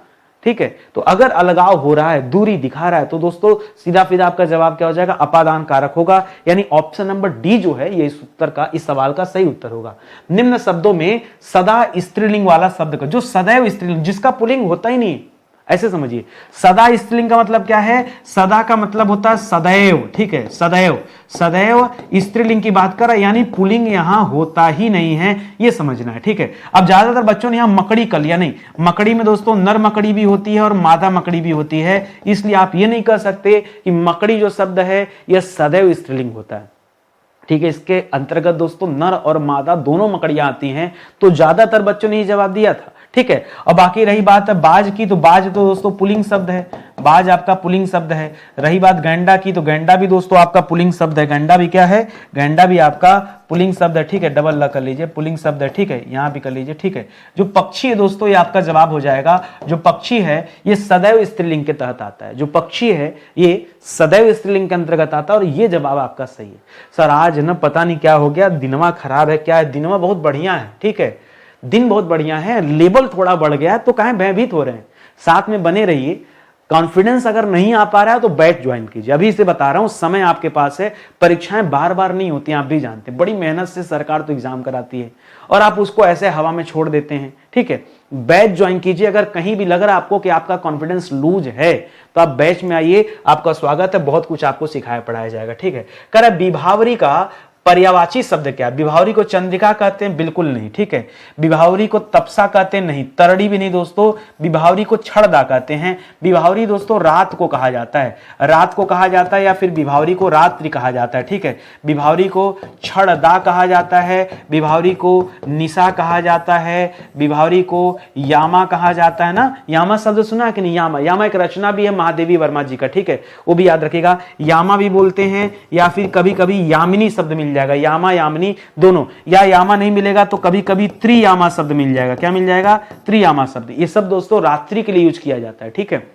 ठीक है। तो अगर अलगाव हो रहा है, दूरी दिखा रहा है, तो दोस्तों सीधा सीधा आपका जवाब क्या हो जाएगा, अपादान कारक होगा। यानी ऑप्शन नंबर डी जो है ये इस उत्तर का, इस सवाल का सही उत्तर होगा। निम्न शब्दों में सदा स्त्रीलिंग वाला शब्द का, जो सदैव स्त्रीलिंग, जिसका पुल्लिंग होता ही नहीं, ऐसे समझिए। सदा स्त्रीलिंग का मतलब क्या है, सदा का मतलब होता है सदैव, ठीक है, सदैव। सदैव स्त्रीलिंग की बात कर रहा है, यानी पुल्लिंग यहां होता ही नहीं है, ये समझना है, ठीक है। अब ज्यादातर बच्चों ने यहां मकड़ी कर लिया, नहीं, मकड़ी में दोस्तों नर मकड़ी भी होती है और मादा मकड़ी भी होती है, इसलिए आप ये नहीं कह सकते कि मकड़ी जो शब्द है यह सदैव स्त्रीलिंग होता है, ठीक है। इसके अंतर्गत दोस्तों नर और मादा दोनों मकड़ियां आती हैं, तो ज्यादातर बच्चों ने ये जवाब दिया था, ठीक है। और बाकी रही बात बाज की, तो बाज तो दोस्तों पुल्लिंग शब्द है, बाज आपका पुल्लिंग शब्द है। रही बात गैंडा की, तो गैंडा भी दोस्तों आपका पुल्लिंग शब्द है, गैंडा भी क्या है, गैंडा भी आपका पुल्लिंग शब्द है, ठीक है, डबल ल कर लीजिए, पुल्लिंग शब्द है, ठीक है, यहां भी कर लीजिए, ठीक है। जो पक्षी है दोस्तों ये आपका जवाब हो जाएगा, जो पक्षी है ये सदैव स्त्रीलिंग के तहत आता है, जो पक्षी है ये सदैव स्त्रीलिंग के अंतर्गत आता है, और ये जवाब आपका सही है। सर आज ना पता नहीं क्या हो गया, दिनवा खराब है, क्या है, दिनवा बहुत बढ़िया है, ठीक है, दिन बहुत बढ़िया है, लेवल थोड़ा बढ़ गया है, तो कहें भयभीत हो रहे हैं, साथ में बने रहिए। कॉन्फिडेंस अगर नहीं आ पा रहा है तो बैच ज्वाइन कीजिए, अभी से बता रहा हूं, समय आपके पास है। परीक्षाएं बार बार नहीं होती हैं, आप भी जानते हैं, बड़ी मेहनत से सरकार तो एग्जाम कराती है और आप उसको ऐसे हवा में छोड़ देते हैं, ठीक है। बैच ज्वाइन कीजिए, अगर कहीं भी लग रहा है आपको कि आपका कॉन्फिडेंस लूज है तो आप बैच में आइए, आपका स्वागत है, बहुत कुछ आपको सिखाया पढ़ाया जाएगा, ठीक है। कर विभावरी का पर्यायवाची शब्द क्या है? विभावरी को चंद्रिका कहते हैं? बिल्कुल नहीं, ठीक है। विभावरी को तपसा कहते हैं? नहीं। तरड़ी भी नहीं दोस्तों। विभावरी को छड़दा कहते हैं? विभावरी दोस्तों रात को कहा जाता है, रात को कहा जाता है, या फिर विभावरी को रात्रि कहा जाता है, ठीक है। विभावरी को छड़दा कहा जाता है, विभावरी को निशा कहा जाता है, विभावरी को यामा कहा जाता है ना। यामा शब्द सुना है कि नहीं? यामा, यामा एक रचना भी है महादेवी वर्मा जी का, ठीक है, वो भी याद रखिएगा। यामा भी बोलते हैं, या फिर कभी कभी यामिनी शब्द मिल जाएगा, यामा यामिनी दोनों, या यामा नहीं मिलेगा तो कभी कभी त्रियामा शब्द मिल जाएगा। क्या मिल जाएगा? त्रियामा शब्द। ये सब दोस्तों रात्रि के लिए यूज किया जाता है, ठीक है,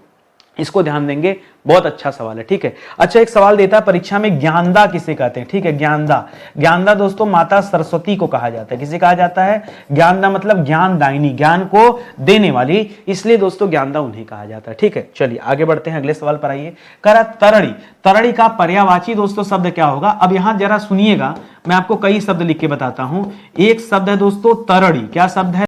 इसको ध्यान देंगे। बहुत अच्छा सवाल है, ठीक है। अच्छा, एक सवाल देता है परीक्षा में, ज्ञानदा किसे कहते हैं? ठीक है, ज्ञानदा। ज्ञानदा दोस्तों माता सरस्वती को कहा जाता है। किसे कहा जाता है? ज्ञानदा मतलब ज्ञानदायिनी, ज्ञान को देने वाली, इसलिए दोस्तों ज्ञानदा उन्हें कहा जाता है, ठीक है। चलिए आगे बढ़ते हैं, अगले सवाल पर आइए। करा तरड़ी, तरड़ी का पर्यायवाची दोस्तों शब्द क्या होगा? अब यहां जरा सुनिएगा, मैं आपको कई शब्द लिख के बताता हूं। एक शब्द है दोस्तों तरड़ी। क्या शब्द है?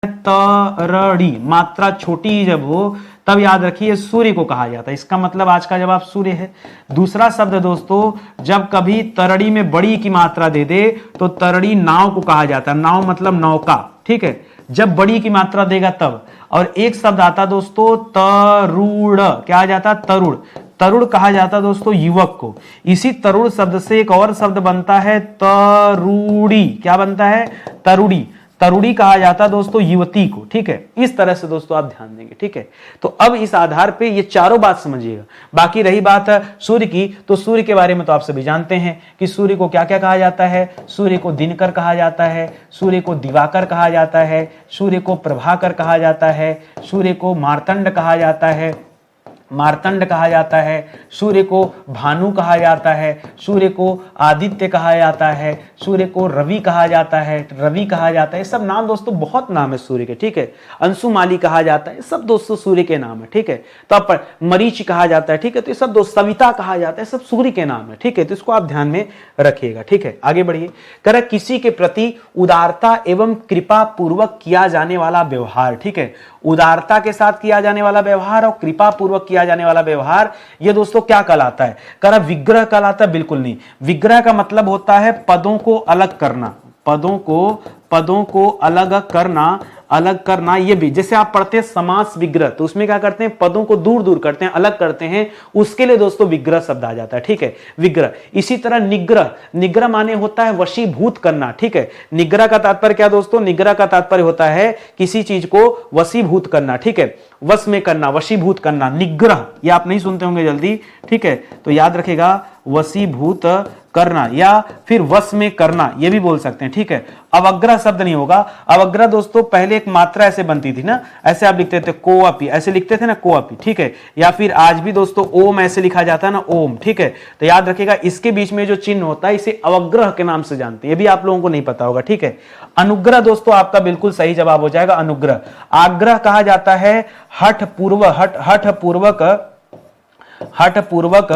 तरड़ी। मात्रा छोटी जब हो तब याद रखिए सूर्य को कहा जाता है, इसका मतलब आज का जवाब सूर्य है। दूसरा शब्द दोस्तों, जब कभी तरड़ी में बड़ी की मात्रा दे दे तो तरड़ी नाव को कहा जाता है, नाव मतलब नौका, ठीक है, जब बड़ी की मात्रा देगा तब। और एक शब्द आता दोस्तों तरुड़। क्या आ जाता? तरुड़। तरुड़ कहा जाता दोस्तों युवक को। इसी तरुड़ शब्द से एक और शब्द बनता है तरुड़ी। क्या बनता है? तरुड़ी। तरुड़ी कहा जाता दोस्तों युवती को, ठीक है। इस तरह से दोस्तों आप ध्यान देंगे, ठीक है। तो अब इस आधार पे ये चारों बात समझिएगा। बाकी रही बात सूर्य की, तो सूर्य के बारे में तो आप सभी जानते हैं कि सूर्य को क्या क्या कहा जाता है। सूर्य को दिनकर कहा जाता है, सूर्य को दिवाकर कहा जाता है, सूर्य को प्रभाकर कहा जाता है, सूर्य को मार्तंड कहा जाता है, मार्तंड कहा जाता है, सूर्य को भानु कहा जाता है, सूर्य को आदित्य कहा जाता है, सूर्य को रवि कहा जाता है, रवि कहा जाता है। सब नाम दोस्तों बहुत नाम है सूर्य के, ठीक है। अंशुमाली कहा जाता है, सब दोस्तों सूर्य के नाम है, ठीक है। तो अब मरीच कहा जाता है, ठीक है। तो ये सब दोस्त सविता कहा जाता है, सब सूर्य के नाम है, ठीक है। तो इसको आप ध्यान में रखिएगा, ठीक है। आगे बढ़िए। कर किसी के प्रति उदारता एवं कृपा पूर्वक किया जाने वाला व्यवहार, ठीक है। उदारता के साथ किया जाने वाला व्यवहार और कृपा पूर्वक किया जाने वाला व्यवहार, ये दोस्तों क्या कहलाता है? करा विग्रह कहलाता है? बिल्कुल नहीं। विग्रह का मतलब होता है पदों को अलग करना, पदों को अलग करना। ये भी जैसे आप पढ़ते हैं समास विग्रह, तो उसमें क्या करते हैं? पदों को दूर दूर करते हैं, अलग करते हैं, उसके लिए दोस्तों विग्रह शब्द आ जाता है, ठीक है, विग्रह। इसी तरह निग्रह, निग्रह माने होता है वशीभूत करना, ठीक है। निग्रह का तात्पर्य क्या दोस्तों? निग्रह का तात्पर्य होता है किसी चीज को वशीभूत करना, ठीक है, वश में करना, वशीभूत करना। निग्रह ये आप नहीं सुनते होंगे जल्दी, ठीक है, तो याद रखेगा वशीभूत करना या फिर वश में करना, ये भी बोल सकते हैं, ठीक है। अवग्रह शब्द नहीं होगा। अवग्रह दोस्तों पहले एक मात्रा ऐसे बनती थी ना, ऐसे आप लिखते थे कोअपी, ऐसे लिखते थे ना कोअपी, ठीक है। या फिर आज भी दोस्तों ओम ऐसे लिखा जाता है ना, ओम, ठीक है। तो याद रखिएगा इसके बीच में जो चिन्ह होता है इसे अवग्रह के नाम से जानते हैं, ये भी आप लोगों को नहीं पता होगा, ठीक है। अनुग्रह दोस्तों आपका बिल्कुल सही जवाब हो जाएगा, अनुग्रह। आग्रह कहा जाता है हठ पूर्वक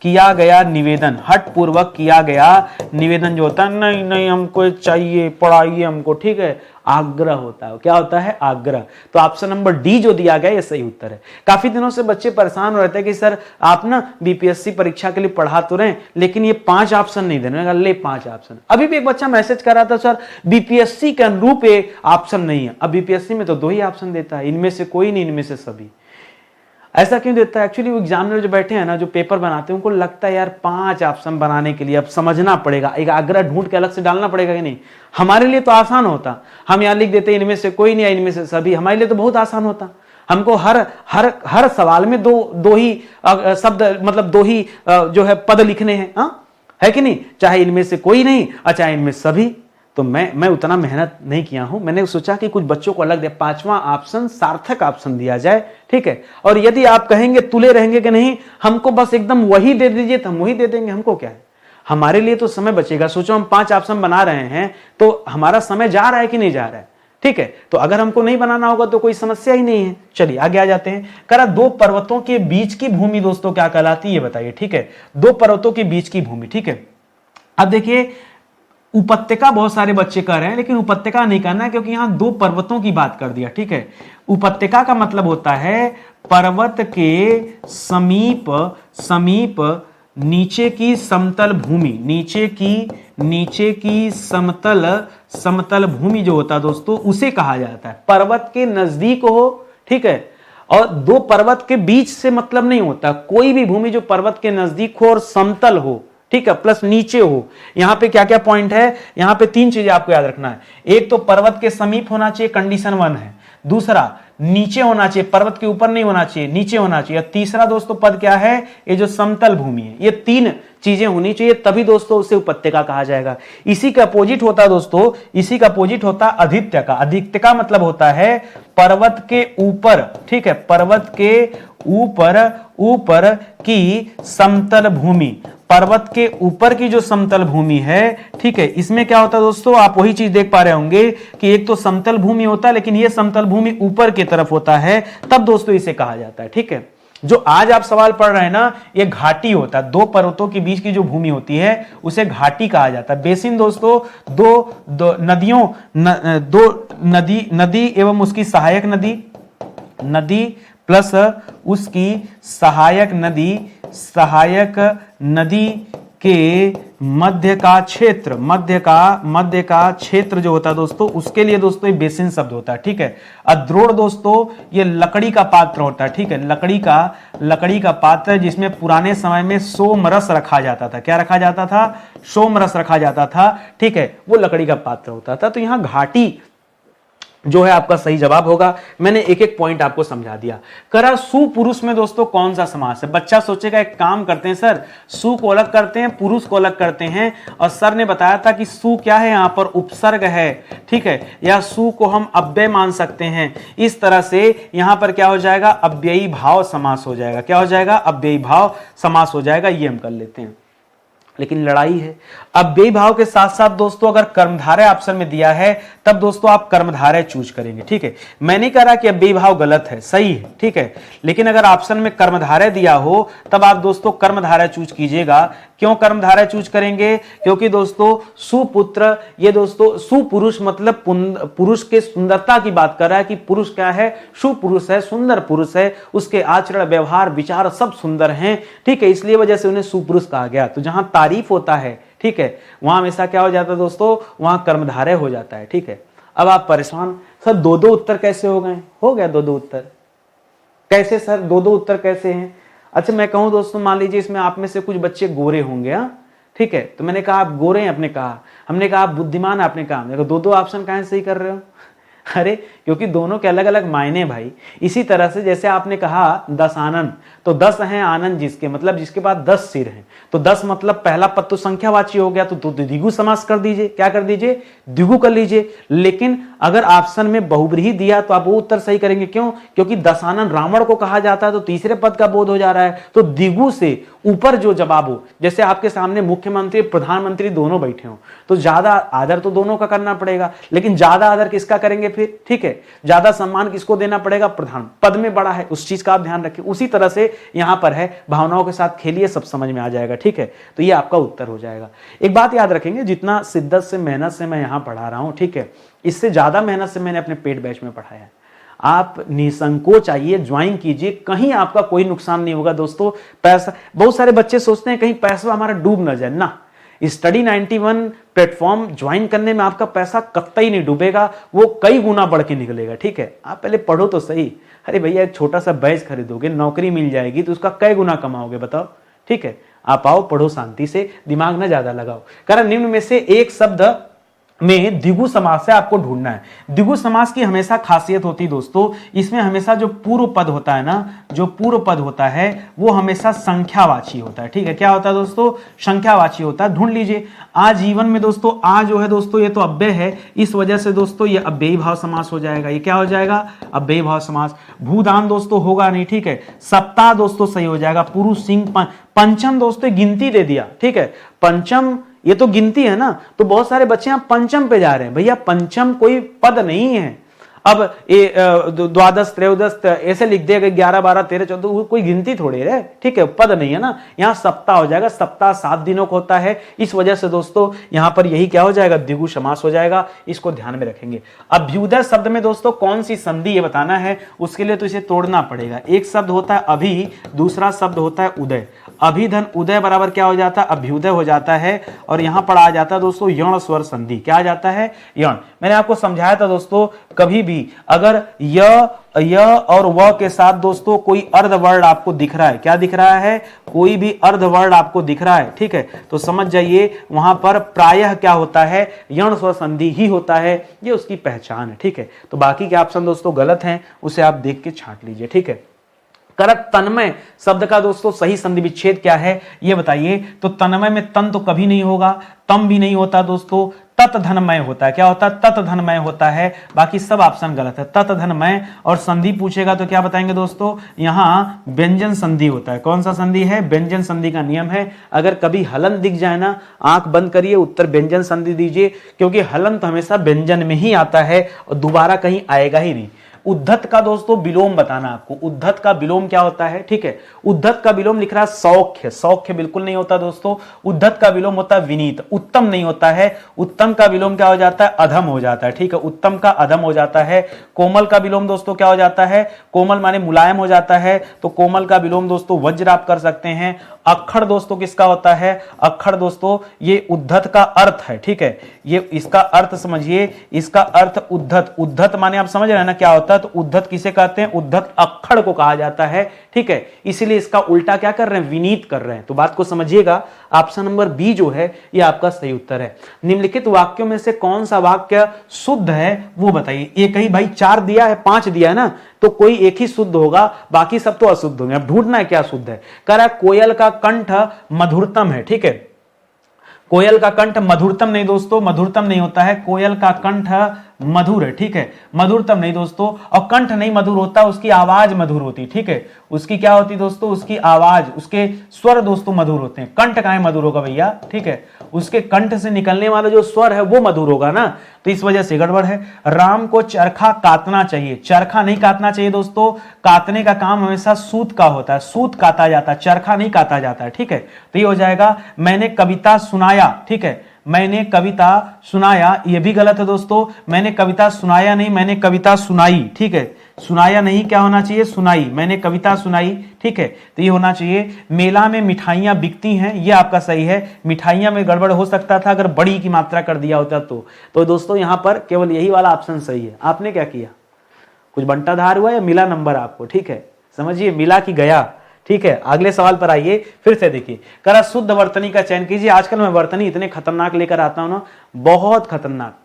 किया गया निवेदन, हठ पूर्वक किया गया निवेदन जो होता है, नहीं नहीं हमको चाहिए, पढ़ाइए हमको, ठीक है, आग्रह होता है। क्या होता है? आग्रह। तो ऑप्शन नंबर डी जो दिया गया ये सही उत्तर है। काफी दिनों से बच्चे परेशान हो रहते हैं कि सर आप ना बीपीएससी परीक्षा के लिए पढ़ा तो रहे लेकिन ये 5 ऑप्शन नहीं दे रहे, ले 5 ऑप्शन। अभी भी एक बच्चा मैसेज कर रहा था सर बीपीएससी के अनुरूप ये ऑप्शन नहीं है। अब बीपीएससी में तो 2 ही ऑप्शन देता है, इनमें से कोई नहीं, इनमें से सभी। ऐसा क्यों देता है? एक्चुअली वो एग्जामिनर जो बैठे हैं ना, जो पेपर बनाते हैं, उनको लगता है यार 5 ऑप्शन बनाने के लिए अब समझना पड़ेगा, एक आग्रह ढूंढ के अलग से डालना पड़ेगा कि नहीं। हमारे लिए तो आसान होता, हम यहाँ लिख देते इनमें से कोई नहीं है, इनमें से सभी, हमारे लिए तो बहुत आसान होता। हमको हर सवाल में दो ही शब्द, मतलब 2 ही जो है पद लिखने हैं, है कि नहीं, चाहे इनमें से कोई नहीं और चाहे इनमें सभी। तो मैं उतना मेहनत नहीं किया हूं, मैंने सोचा कि कुछ बच्चों को अलग दे, 5वां ऑप्शन सार्थक ऑप्शन दिया जाए, ठीक है। और यदि आप कहेंगे तुले रहेंगे कि नहीं, हमको बस एकदम वही दे दीजिए तो हम वही दे देंगे, हमको क्या है, हमारे लिए तो समय बचेगा। सोचो हम 5 ऑप्शन बना रहे हैं तो हमारा समय जा रहा है कि नहीं जा रहा है, ठीक है। तो अगर हमको नहीं बनाना होगा तो कोई समस्या ही नहीं है। चलिए आगे आ जाते हैं। करा 2 पर्वतों के बीच की भूमि दोस्तों क्या कहलाती है ये बताइए, ठीक है। 2 पर्वतों के बीच की भूमि, ठीक है। अब देखिए उपत्यका बहुत सारे बच्चे कह रहे हैं, लेकिन उपत्यका नहीं कहना है क्योंकि यहां 2 पर्वतों की बात कर दिया, ठीक है। उपत्यका का मतलब होता है पर्वत के समीप नीचे की समतल भूमि, नीचे की समतल भूमि जो होता है दोस्तों उसे कहा जाता है। पर्वत के नजदीक हो, ठीक है, और दो पर्वत के बीच से मतलब नहीं होता, कोई भी भूमि जो पर्वत के नजदीक हो और समतल हो, ठीक है, प्लस नीचे हो। यहां पे क्या क्या पॉइंट है, यहां पे तीन चीजें आपको याद रखना है। एक तो पर्वत के समीप होना चाहिए, कंडीशन 1 है। दूसरा, नीचे होना चाहिए, पर्वत के ऊपर नहीं होना चाहिए, नीचे होना चाहिए। तीसरा दोस्तों पद क्या है, ये जो समतल भूमि है, ये तीन चीजें होनी चाहिए, तभी दोस्तों उसे उपत्यका कहा जाएगा। इसी का अपोजिट होता है दोस्तों, इसी का अपोजिट होता है अधित्यका। अधित्यका मतलब होता है पर्वत के ऊपर, ठीक है, पर्वत के ऊपर की समतल भूमि, पर्वत के ऊपर की जो समतल भूमि है, ठीक है। इसमें क्या होता है दोस्तों, आप वही चीज देख पा रहे होंगे कि एक तो समतल भूमि होता है, लेकिन यह समतल भूमि ऊपर की तरफ होता है, तब दोस्तों इसे कहा जाता है, ठीक है। जो आज आप सवाल पढ़ रहे हैं ना, ये घाटी होता है, दो पर्वतों के बीच की जो भूमि होती है उसे घाटी कहा जाता है। बेसिन दोस्तों दो नदी एवं उसकी सहायक नदी प्लस उसकी सहायक नदी के मध्य का क्षेत्र जो होता है दोस्तों, उसके लिए दोस्तों ये बेसिन शब्द होता है, ठीक है। अद्रोड़ दोस्तों ये लकड़ी का पात्र होता है, ठीक है, लकड़ी का पात्र है, जिसमें पुराने समय में सोमरस रखा जाता था। क्या रखा जाता था, सोमरस रखा जाता था, ठीक है, वो लकड़ी का पात्र होता था। तो यहां घाटी जो है आपका सही जवाब होगा। मैंने एक एक पॉइंट आपको समझा दिया। करा सुपुरुष में दोस्तों कौन सा समास है। बच्चा सोचेगा एक काम करते हैं सर, सु को अलग करते हैं, पुरुष को अलग करते हैं, और सर ने बताया था कि सु क्या है, यहां पर उपसर्ग है, ठीक है, या सु को हम अव्यय मान सकते हैं। इस तरह से यहां पर क्या हो जाएगा, अव्ययी भाव समास हो जाएगा। क्या हो जाएगा, अव्ययी भाव समास हो जाएगा। ये हम कर लेते हैं। लेकिन लड़ाई है। अव्ययी भाव के साथ साथ दोस्तों अगर कर्मधारय ऑप्शन में दिया है तब दोस्तों आप कर्मधारय चूज करेंगे, ठीक है। मैं नहीं कह रहा कि अव्ययी भाव गलत है, सही है, ठीक है, लेकिन अगर ऑप्शन में कर्मधारय दिया हो तब आप दोस्तों कर्मधारय चूज कीजिएगा। क्यों कर्मधारय चूज करेंगे, क्योंकि दोस्तों सुपुत्र, ये दोस्तों सुपुरुष मतलब पुरुष के सुंदरता की बात कर रहा है कि पुरुष क्या है, सुपुरुष है, सुंदर पुरुष है, उसके आचरण व्यवहार विचार सब सुंदर हैं, ठीक है, इसलिए वजह से उन्हें सुपुरुष कहा गया। तो जहां तारीफ होता है, ठीक है, वहां हमेशा क्या हो जाता है दोस्तों, वहां कर्मधारय हो जाता है, ठीक है। अब आप परेशान, सर दो दो उत्तर कैसे हो गए, हो गया दो दो उत्तर कैसे सर, दो दो उत्तर कैसे हैं। अच्छा मैं कहूं दोस्तों, मान लीजिए इसमें आप में से कुछ बच्चे गोरे होंगे, हाँ ठीक है, तो मैंने कहा आप गोरे हैं, आपने कहा, हमने कहा आप बुद्धिमान, आपने कहा, हमने कहा दो दो ऑप्शन कहां सही कर रहे हो। अरे क्योंकि दोनों के अलग अलग मायने भाई। इसी तरह से जैसे आपने कहा 10 आनंद, तो 10 हैं आनंद जिसके, मतलब जिसके पास 10 सिर हैं, तो 10 मतलब पहला पद तो संख्यावाची हो गया, तो द्विगु समास कर दीजिए। क्या कर दीजिए, द्विगु कर लीजिए। लेकिन अगर ऑप्शन में बहुब्रीहि दिया तो आप वो उत्तर सही करेंगे। क्यों, क्योंकि 10 आनंद रावण को कहा जाता है, तो तीसरे पद का बोध हो जा रहा है, तो द्विगु से ऊपर जो जवाब हो, जैसे आपके सामने मुख्यमंत्री प्रधानमंत्री दोनों बैठे हो, तो ज्यादा आदर तो दोनों का करना पड़ेगा, लेकिन ज्यादा आदर किसका करेंगे फिर, ठीक है, ज्यादा सम्मान किसको देना पड़ेगा, प्रधान, पद में बड़ा है, उस चीज का आप ध्यान रखिए। उसी तरह से यहां पर है, भावनाओं के साथ खेलिए, सब समझ में आ जाएगा, ठीक है। तो ये आपका उत्तर हो जाएगा। एक बात याद रखेंगे, जितना शिद्दत से मेहनत से मैं यहां पढ़ा रहा हूं, ठीक है, इससे ज्यादा मेहनत से मैंने अपने पेड बैच में पढ़ाया है। आप निसंकोच आइए, ज्वाइन कीजिए, कहीं आपका कोई नुकसान नहीं होगा दोस्तों। पैसा, बहुत सारे बच्चे सोचते हैं कहीं पैसा हमारा डूब न जाए, ना, स्टडी 91 प्लेटफॉर्म ज्वाइन करने में आपका पैसा कतई नहीं डूबेगा, वो कई गुना बढ़ के निकलेगा, ठीक है। आप पहले पढ़ो तो सही। अरे भैया एक छोटा सा बैच खरीदोगे, नौकरी मिल जाएगी, तो उसका कई गुना कमाओगे बताओ, ठीक है। आप आओ, पढ़ो शांति से, दिमाग ना ज्यादा लगाओ। कारण निम्न में से एक शब्द में द्विगु समास से आपको ढूंढना है। द्विगु समास की हमेशा खासियत होती है दोस्तों, इसमें हमेशा जो पूर्व पद होता है ना, जो पूर्व पद होता है वो हमेशा संख्यावाची होता है, ठीक है। क्या होता है दोस्तों, संख्यावाची होता है। ढूंढ लीजिए, आजीवन में दोस्तों आ जो है दोस्तों, ये तो अव्यय है, इस वजह से दोस्तों ये अव्ययी भाव समास हो जाएगा। ये क्या हो जाएगा, अव्ययी भाव समास। भूदान दोस्तों होगा नहीं, ठीक है। सप्ताह दोस्तों सही हो जाएगा। पुरुष सिंह, पंचम दोस्तों गिनती दे दिया, ठीक है, पंचम ये तो गिनती है ना, तो बहुत सारे बच्चे यहां पंचम पे जा रहे हैं। भैया पंचम कोई पद नहीं है। अब द्वादश त्रयोदश ऐसे लिख दिया, 11 12 13 14, कोई गिनती थोड़ी है, ठीक है, पद नहीं है ना। यहां सप्ताह हो जाएगा, सप्ताह 7 दिनों का होता है, इस वजह से दोस्तों यहां पर यही क्या हो जाएगा, द्विगु समास हो जाएगा। इसको ध्यान में रखेंगे। अभ्युदय शब्द में दोस्तों कौन सी संधि ये बताना है, उसके लिए तो इसे तोड़ना पड़ेगा। एक शब्द होता है अभि, दूसरा शब्द होता है उदय। अभिधन उदय बराबर क्या हो जाता है, अभ्युदय हो जाता है। और यहां पर आ जाता है दोस्तों यण स्वर संधि। क्या आ जाता है, यण। मैंने आपको समझाया था दोस्तों, कभी भी अगर य और व के साथ दोस्तों कोई अर्ध वर्ण आपको दिख रहा है, क्या दिख रहा है, कोई भी अर्ध वर्ण आपको दिख रहा है, ठीक है, तो समझ जाइए वहां पर प्रायः क्या होता है, यण स्वर संधि ही होता है। ये उसकी पहचान है, ठीक है। तो बाकी के ऑप्शन दोस्तों गलत हैं, उसे आप देख के छांट लीजिए, ठीक है। करेक्ट, तन्मय शब्द का दोस्तों सही संधि विच्छेद क्या है ये बताइए। तो तन्मय में तन तो कभी नहीं होगा, तम भी नहीं होता दोस्तों, तत्धनमय होता है। क्या होता है, तत्धनमय होता है। बाकी सब ऑप्शन गलत है। तत्धनमय और संधि पूछेगा तो क्या बताएंगे दोस्तों, यहां व्यंजन संधि होता है। कौन सा संधि है, व्यंजन संधि का नियम है। अगर कभी हलन दिख जाए ना, आंख बंद करिए, उत्तर व्यंजन संधि दीजिए, क्योंकि हलन तो हमेशा व्यंजन में ही आता है और दोबारा कहीं आएगा ही नहीं। उद्धत का दोस्तों विलोम बताना आपको, उद्धत का विलोम क्या होता है, ठीक है। उद्धत का विलोम लिख रहा है सौख्य, सौख्य बिल्कुल नहीं होता दोस्तों। उद्धत का विलोम होता है विनीत, उत्तम नहीं होता है। उत्तम का विलोम क्या हो जाता है, अधम हो जाता है, ठीक है, उत्तम का अधम हो जाता है। कोमल का विलोम दोस्तों क्या हो जाता है, कोमल माने मुलायम हो जाता है, तो कोमल का विलोम दोस्तों वज्र आप कर सकते हैं। अक्षर दोस्तों किसका होता है, अक्षर दोस्तों ये उद्धत का अर्थ है, ठीक है, ये इसका अर्थ समझिए, इसका अर्थ उद्धत, उद्धत माने आप समझ रहे हैं ना क्या होता है, तो उद्धत किसे कहते हैं, उद्धत अक्षर को कहा जाता है, ठीक है। इसीलिए इसका उल्टा क्या कर रहे हैं, विनीत कर रहे हैं। तो बात को समझिएगा, ऑप्शन नंबर बी जो है ये आपका सही उत्तर है। निम्नलिखित वाक्यों में से कौन सा वाक्य शुद्ध है वो बताइए। एक ही भाई 4 दिया है, 5 दिया है ना, तो कोई एक ही शुद्ध होगा, बाकी सब तो अशुद्ध होंगे। अब ढूंढना है क्या शुद्ध है। कह रहा है कोयल का कंठ मधुरतम है, ठीक है। कोयल का कंठ मधुरतम नहीं दोस्तों, मधुरतम नहीं होता है। कोयल का कंठ मधुर है, ठीक है, मधुरतम नहीं दोस्तों। और कंठ नहीं मधुर होता, उसकी आवाज मधुर होती, ठीक है। उसकी क्या होती दोस्तों, उसकी आवाज, उसके स्वर दोस्तों मधुर होते हैं। कंठ काहे मधुर होगा भैया, ठीक है, उसके कंठ से निकलने वाला जो स्वर है वो मधुर होगा ना, तो इस वजह से गड़बड़ है। राम को चरखा काटना चाहिए, चरखा नहीं काटना चाहिए दोस्तों। काटने का काम हमेशा सूत का होता है, सूत काटा जाता है, चरखा नहीं काटा जाता है, ठीक है। तो ये हो जाएगा मैंने कविता सुनाया, ठीक है, मैंने कविता सुनाया, ये भी गलत है दोस्तों। मैंने कविता सुनाया नहीं, मैंने कविता सुनाई, ठीक है। सुनाया नहीं, क्या होना चाहिए, सुनाई, मैंने कविता सुनाई, ठीक है। तो ये होना चाहिए। मेला में मिठाइयां बिकती हैं, ये आपका सही है। मिठाइयां में गड़बड़ हो सकता था अगर बड़ी की मात्रा कर दिया होता तो दोस्तों यहां पर केवल यही वाला ऑप्शन सही है। आपने क्या किया, कुछ बंटाधार हुआ या मिला नंबर आपको, ठीक है, समझिए मिला कि गया, ठीक है। अगले सवाल पर आइए, फिर से देखिए। करा शुद्ध वर्तनी का चयन कीजिए। आजकल मैं वर्तनी इतने खतरनाक लेकर आता हूं ना, बहुत खतरनाक।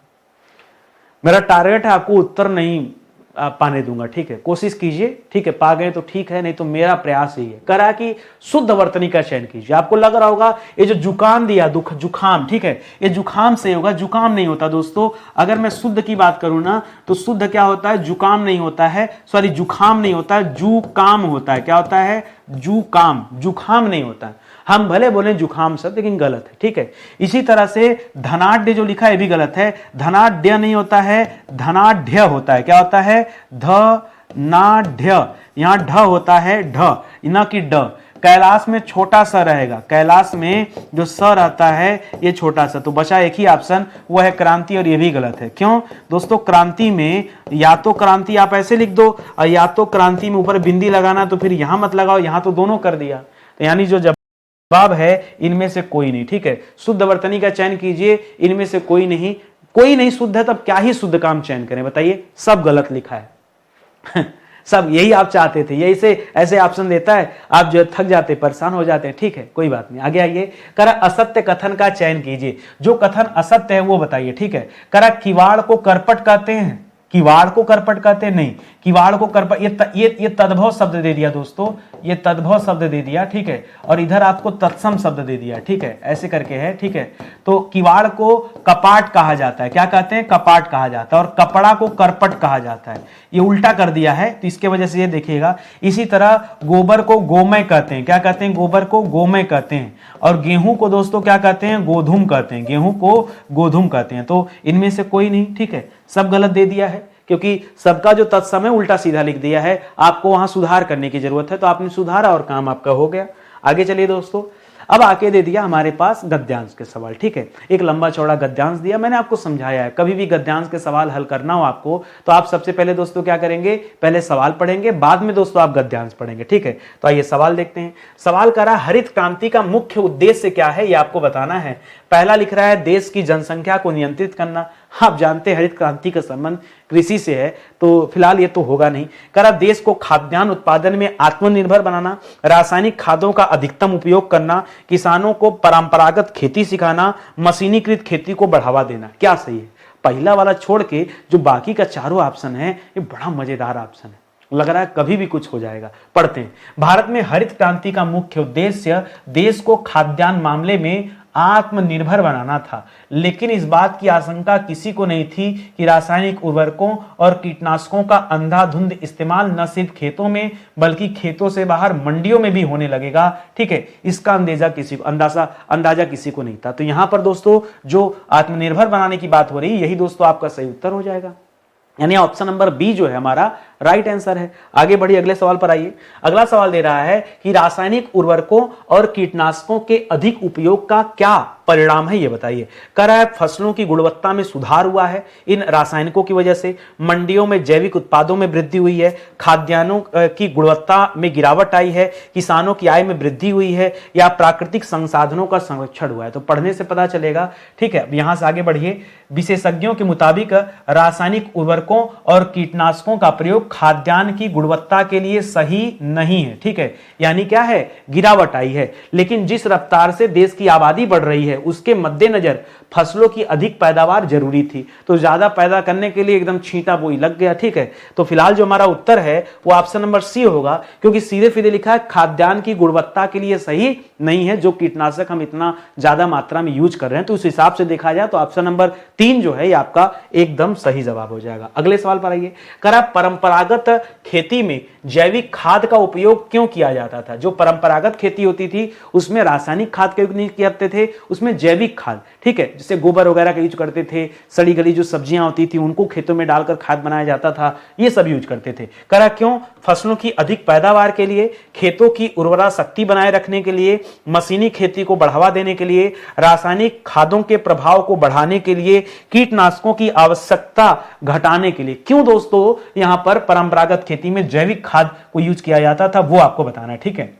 मेरा टारगेट है आपको उत्तर नहीं पाने दूंगा, ठीक है, कोशिश कीजिए, ठीक है, पा गए तो ठीक है, नहीं तो मेरा प्रयास ही है। करा कि शुद्ध वर्तनी का चयन कीजिए। आपको लग रहा होगा ये जो जुकाम दिया, जुखाम, ठीक है, ये जुखाम से होगा, जुकाम नहीं होता दोस्तों। अगर मैं शुद्ध की बात करूं ना, तो शुद्ध क्या होता है, जुकाम नहीं होता है, सॉरी जुखाम नहीं होता है, जुकाम होता है। क्या होता है, जुकाम, जुखाम नहीं होता है। हम भले बोले जुखाम शब्द, लेकिन गलत है, ठीक है। इसी तरह से धनाढ्य जो लिखा है भी गलत है। धनाढ्य नहीं होता है, धनाढ्य होता है। क्या होता है, धनाढ्य, यहां ढ होता है, ढ न कि ड। कैलाश में छोटा सा रहेगा, कैलाश में जो स रहता है ये छोटा सा। तो बचा एक ही ऑप्शन, वो है क्रांति, और ये भी गलत है। क्यों दोस्तों, क्रांति में या तो क्रांति आप ऐसे लिख दो, और या तो क्रांति में ऊपर बिंदी लगाना, तो फिर यहां मत लगाओ, यहां तो दोनों कर दिया। तो यानी जो जवाब है इनमें से कोई नहीं, ठीक है। शुद्ध वर्तनी का चयन कीजिए, इनमें से कोई नहीं, कोई नहीं शुद्ध है, तब क्या ही शुद्ध काम चयन करें बताइए, सब गलत लिखा है। सब यही आप चाहते थे, यही से ऐसे ऑप्शन देता है, आप जो थक जाते, परेशान हो जाते हैं, ठीक है, कोई बात नहीं। आगे आइए। करा असत्य कथन का चयन कीजिए। जो कथन असत्य है वो बताइए, ठीक है। करा किवाड़ को करपट कहते हैं, किवाड़ को करपट कहते हैं, नहीं, किवाड़ को करपट, ये तद्भव शब्द दे दिया दोस्तों, ये तद्भव शब्द दे दिया, ठीक है, और इधर आपको तत्सम शब्द दे दिया, ठीक है, ऐसे करके है, ठीक है। तो किवाड़ को कपाट कहा जाता है, क्या कहते हैं, कपाट कहा जाता है, और कपड़ा को करपट कहा जाता है। ये उल्टा कर दिया है, तो इसके वजह से ये देखिएगा। इसी तरह गोबर को गोमय कहते हैं, क्या कहते हैं, गोबर को गोमय कहते हैं। और गेहूं को दोस्तों क्या कहते हैं, गोधूम कहते हैं, गेहूं को गोधूम कहते हैं। तो इनमें से कोई नहीं, ठीक है, सब गलत दे दिया है, क्योंकि सबका जो तत्सम है उल्टा सीधा लिख दिया है। आपको वहां सुधार करने की जरूरत है, तो आपने सुधारा और काम आपका हो गया। आगे चलिए दोस्तों। अब आके दे दिया हमारे पास गद्यांश के सवाल, ठीक है, एक लंबा चौड़ा गद्यांश दिया, मैंने आपको समझाया है कभी भी गद्यांश के सवाल हल करना हो आपको तो आप सबसे पहले दोस्तों क्या करेंगे, पहले सवाल पढ़ेंगे, बाद में दोस्तों आप गद्यांश पढ़ेंगे, ठीक है। तो आइए सवाल देखते हैं। सवाल करा हरित क्रांति का मुख्य उद्देश्य क्या है, ये आपको बताना है। पहला लिख रहा है देश की जनसंख्या को नियंत्रित करना। आप जानते हैं हरित क्रांति का संबंध कृषि से है, तो फिलहाल ये तो होगा नहीं। करा देश को खाद्यान्न उत्पादन में आत्मनिर्भर बनाना, रासायनिक खादों का अधिकतम उपयोग करना, किसानों को परंपरागत खेती सिखाना, मशीनीकृत खेती को बढ़ावा देना। क्या सही है? पहला वाला छोड़ के जो बाकी का चारों ऑप्शन है ये बड़ा मजेदार ऑप्शन है, लग रहा है कभी भी कुछ हो जाएगा। पढ़ते हैं। भारत में हरित क्रांति का मुख्य उद्देश्य देश को खाद्यान्न मामले में आत्मनिर्भर बनाना था, लेकिन इस बात की आशंका किसी को नहीं थी कि रासायनिक उर्वरकों और कीटनाशकों का अंधाधुंध इस्तेमाल न सिर्फ खेतों में बल्कि खेतों से बाहर मंडियों में भी होने लगेगा, ठीक है। इसका अंदाजा किसी को नहीं था। तो यहां पर दोस्तों जो आत्मनिर्भर बनाने की बात हो रही है, यही दोस्तों आपका सही उत्तर हो जाएगा, यानी ऑप्शन नंबर बी जो है हमारा राइट आंसर है। आगे बढ़िए, अगले सवाल पर आइए। अगला सवाल दे रहा है कि रासायनिक उर्वरकों और कीटनाशकों के अधिक उपयोग का क्या परिणाम है, ये बताइए। कह रहा है फसलों की गुणवत्ता में सुधार हुआ है इन रासायनिकों की वजह से, मंडियों में जैविक उत्पादों में वृद्धि हुई है, खाद्यान्नों की गुणवत्ता में गिरावट आई है, किसानों की आय में वृद्धि हुई है, या प्राकृतिक संसाधनों का संरक्षण हुआ है। तो पढ़ने से पता चलेगा, ठीक है। यहां से आगे बढ़िए। विशेषज्ञों के मुताबिक रासायनिक उर्वरकों और कीटनाशकों का प्रयोग खाद्यान्न की गुणवत्ता के लिए सही नहीं है, ठीक है, यानी क्या है, गिरावट आई है। लेकिन जिस रफ्तार से देश की आबादी बढ़ रही है उसके मद्देनजर फसलों की अधिक पैदावार जरूरी थी, तो ज्यादा पैदा करने के लिए एकदम छींटा बोई लग गया, ठीक है। तो फिलहाल जो हमारा उत्तर है वो ऑप्शन नंबर सी होगा, क्योंकि सीधे सीधे लिखा है खाद्यान्न की गुणवत्ता के लिए सही नहीं है जो कीटनाशक हम इतना ज्यादा मात्रा में यूज कर रहे हैं। तो उस हिसाब से देखा जाए तो ऑप्शन नंबर 3 जो है ये आपका एकदम सही जवाब हो जाएगा। अगले सवाल पर आइए। करा परंपरागत खेती में जैविक खाद का उपयोग क्यों किया जाता था? जो परंपरागत खेती होती थी उसमें रासायनिक खाद का उपयोग नहीं करते थे, उसमें जैविक खाद, ठीक है, जैसे गोबर वगैरह का यूज करते थे, सड़ी गली जो सब्जियां होती थी उनको खेतों में डालकर खाद बनाया जाता था, ये सब यूज करते थे। करा क्यों? फसलों की अधिक पैदावार के लिए, खेतों की उर्वरा शक्ति बनाए रखने के लिए, मशीनी खेती को बढ़ावा देने के लिए, रासायनिक खादों के प्रभाव को बढ़ाने के लिए, कीटनाशकों की आवश्यकता घटाने के लिए। क्यों दोस्तों यहां पर परंपरागत खेती में जैविक खाद को यूज किया जाता था वो आपको बताना है, ठीक है।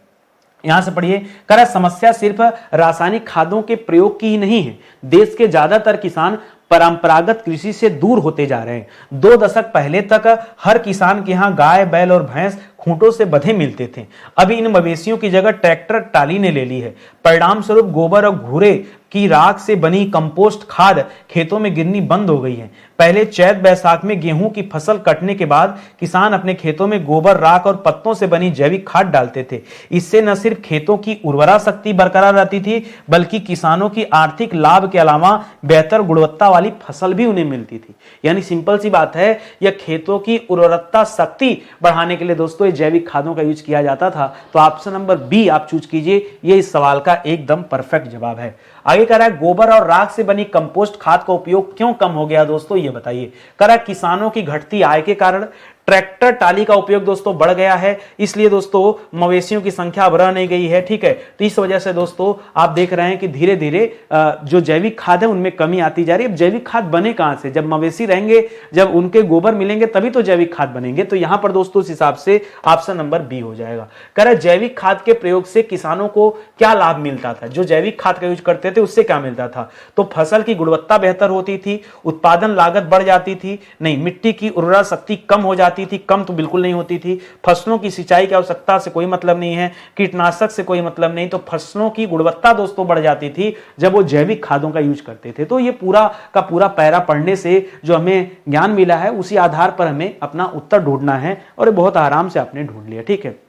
यहां से पढ़िए। कह रहा समस्या सिर्फ रासायनिक खादों के प्रयोग की ही नहीं है, देश के ज्यादातर किसान परंपरागत कृषि से दूर होते जा रहे हैं। 2 दशक पहले तक हर किसान के यहां गाय, बैल और भैंस खूंटों से बंधे मिलते थे, अभी इन मवेशियों की जगह ट्रैक्टर टाली ने ले ली है। परिणाम स्वरूप गोबर और घूरे की राख से बनी कंपोस्ट खाद खेतों में गिरनी बंद हो गई है। पहले चैत बैसाख में गेहूं की फसल कटने के बाद किसान अपने खेतों में गोबर, राख और पत्तों से बनी जैविक खाद डालते थे। इससे न सिर्फ खेतों की उर्वरा शक्ति बरकरार रहती थी बल्कि किसानों की आर्थिक लाभ के अलावा बेहतर गुणवत्ता वाली फसल भी उन्हें मिलती थी। यानी सिंपल सी बात है, यह खेतों की उर्वरता शक्ति बढ़ाने के लिए दोस्तों जैविक खादों का यूज किया जाता था। तो ऑप्शन नंबर बी आप चूज कीजिए, ये इस सवाल का एकदम परफेक्ट जवाब है। आगे कह रहा है गोबर और राख से बनी कंपोस्ट खाद का उपयोग क्यों कम हो गया दोस्तों, ये बताइए। कह रहा है किसानों की घटती आय के कारण ट्रैक्टर टाली का उपयोग दोस्तों बढ़ गया है, इसलिए दोस्तों मवेशियों की संख्या अब रह नहीं गई है, ठीक है। तो इस वजह से दोस्तों आप देख रहे हैं कि धीरे धीरे जो जैविक खाद है उनमें कमी आती जा रही है। अब जैविक खाद बने कहां से? जब मवेशी रहेंगे, जब उनके गोबर मिलेंगे तभी तो जैविक खाद बनेंगे। तो यहां पर दोस्तों इस हिसाब से ऑप्शन नंबर बी हो जाएगा। कह रहा है जैविक खाद के प्रयोग से किसानों को क्या लाभ मिलता था? जो जैविक खाद का यूज करते थे उससे क्या मिलता था? तो फसल की गुणवत्ता बेहतर होती थी, उत्पादन लागत बढ़ जाती थी, नहीं मिट्टी की उर्वरा शक्ति कम हो जाती थी, कम तो बिल्कुल नहीं होती थी, फसलों की सिंचाई की आवश्यकता से कोई मतलब नहीं है, कीटनाशक से कोई मतलब नहीं, तो फसलों की गुणवत्ता दोस्तों बढ़ जाती थी जब वो जैविक खादों का यूज करते थे। तो ये पूरा का पूरा पैरा पढ़ने से जो हमें ज्ञान मिला है उसी आधार पर हमें अपना उत्तर ढूंढना है, और ये बहुत आराम से आपने ढूंढ लिया, ठीक है।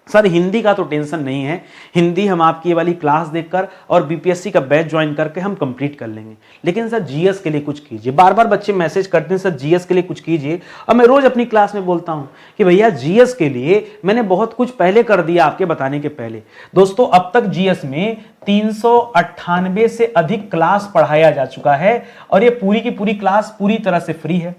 सर हिंदी का तो टेंशन नहीं है, हिंदी हम आपकी ये वाली क्लास देखकर और बीपीएससी का बैच ज्वाइन करके हम कंप्लीट कर लेंगे। लेकिन सर जीएस के लिए कुछ कीजिए, बार बार बच्चे मैसेज करते हैं सर जीएस के लिए कुछ कीजिए। और मैं रोज अपनी क्लास में बोलता हूं कि भैया जीएस के लिए मैंने बहुत कुछ पहले कर दिया आपके बताने के पहले। दोस्तों अब तक जीएस में 398 से अधिक क्लास पढ़ाया जा चुका है, और ये पूरी की पूरी क्लास पूरी तरह से फ्री है।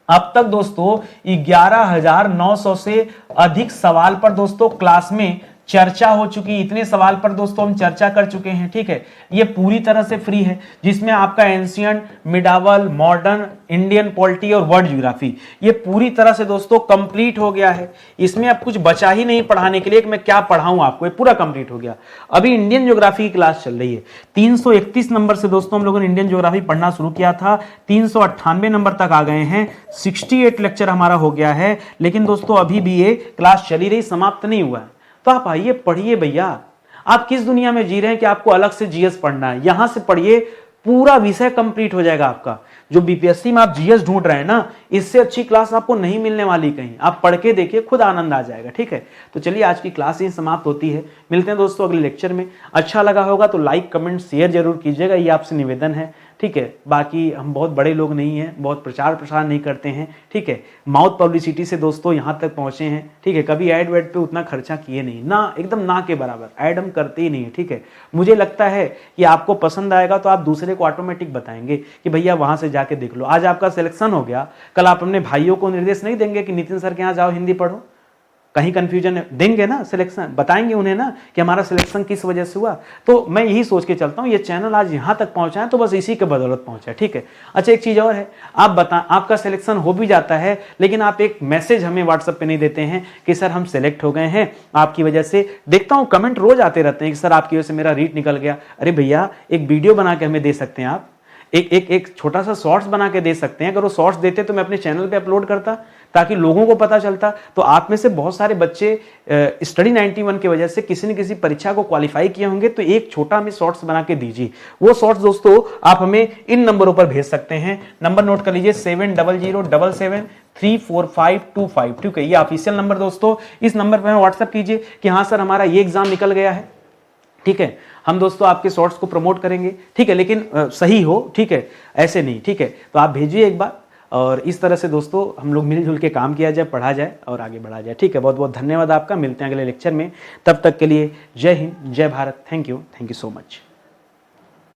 अब तक दोस्तों 11,900 से अधिक सवाल पर दोस्तों क्लास में चर्चा हो चुकी, इतने सवाल पर दोस्तों हम चर्चा कर चुके हैं, ठीक है। ये पूरी तरह से फ्री है, जिसमें आपका एंशियंट, मिडावल, मॉडर्न, इंडियन पॉलिटी और वर्ल्ड ज्योग्राफी ये पूरी तरह से दोस्तों कंप्लीट हो गया है। इसमें अब कुछ बचा ही नहीं पढ़ाने के लिए कि मैं क्या पढ़ाऊं आपको, ये पूरा कंप्लीट हो गया। अभी इंडियन ज्योग्राफी की क्लास चल रही है। 331 नंबर से दोस्तों हम लोगों ने इंडियन ज्योग्राफी पढ़ना शुरू किया था, 398 नंबर तक आ गए हैं, 68 लेक्चर हमारा हो गया है। लेकिन दोस्तों अभी भी ये क्लास चली रही, समाप्त नहीं हुआ है। तो आप आइए पढ़िए भैया। आप किस दुनिया में जी रहे हैं कि आपको अलग से जीएस पढ़ना है? यहां से पढ़िए, पूरा विषय कंप्लीट हो जाएगा आपका। जो बीपीएससी में आप जीएस ढूंढ रहे हैं ना, इससे अच्छी क्लास आपको नहीं मिलने वाली कहीं। आप पढ़ के देखिए, खुद आनंद आ जाएगा, ठीक है। तो चलिए आज की क्लास यहीं समाप्त होती है। मिलते हैं दोस्तों अगले लेक्चर में। अच्छा लगा होगा तो लाइक, कमेंट, शेयर जरूर कीजिएगा, ये आपसे निवेदन है, ठीक है। बाकी हम बहुत बड़े लोग नहीं हैं, बहुत प्रचार प्रसार नहीं करते हैं, ठीक है। माउथ पब्लिसिटी से दोस्तों यहाँ तक पहुँचे हैं, ठीक है। कभी ऐड वेड पे उतना खर्चा किए नहीं, ना एकदम ना के बराबर ऐड हम करते ही नहीं है, ठीक है। मुझे लगता है कि आपको पसंद आएगा तो आप दूसरे को ऑटोमेटिक बताएंगे कि भैया वहाँ से जाके देख लो। आज आपका सिलेक्शन हो गया, कल आप अपने भाइयों को निर्देश नहीं देंगे कि नितिन सर के यहाँ जाओ हिंदी पढ़ो? कहीं कंफ्यूजन है, देंगे ना सिलेक्शन, बताएंगे उन्हें ना कि हमारा सिलेक्शन किस वजह से हुआ। तो मैं यही सोच के चलता हूँ, ये चैनल आज यहाँ तक पहुँचा है तो बस इसी के बदौलत पहुँचा है, ठीक है। अच्छा एक चीज़ और है, आप आपका सिलेक्शन हो भी जाता है, लेकिन आप एक मैसेज हमें व्हाट्सएप पे नहीं देते हैं कि सर हम सेलेक्ट हो गए हैं आपकी वजह से। देखता हूँ कमेंट रोज आते रहते हैं कि सर आपकी वजह से मेरा रीट निकल गया। अरे भैया, एक वीडियो बना के हमें दे सकते हैं आप, एक छोटा सा शॉर्ट्स बना के दे सकते हैं। अगर वो शॉर्ट्स देते तो मैं अपने चैनल पे अपलोड करता ताकि लोगों को पता चलता। तो आप में से बहुत सारे बच्चे स्टडी 91 की वजह से किसी न किसी परीक्षा को क्वालिफाई किए होंगे, तो एक छोटा हमें शॉर्ट्स बना के दीजिए। वो शॉर्ट्स दोस्तों आप हमें इन नंबरों पर भेज सकते हैं। नंबर नोट कर लीजिए 7007734525, ठीक है। ये ऑफिशियल नंबर दोस्तों, इस नंबर पर व्हाट्सएप कीजिए कि हाँ सर हमारा ये एग्जाम निकल गया है, ठीक है। हम दोस्तों आपके शॉर्ट्स को प्रमोट करेंगे, ठीक है, लेकिन सही हो, ठीक है, ऐसे नहीं, ठीक है। तो आप भेजिए एक बार, और इस तरह से दोस्तों हम लोग मिलजुल के काम किया जाए, पढ़ा जाए और आगे बढ़ा जाए, ठीक है। बहुत बहुत धन्यवाद आपका, मिलते हैं अगले लेक्चर में। तब तक के लिए जय हिंद, जय Bharat, thank you so much.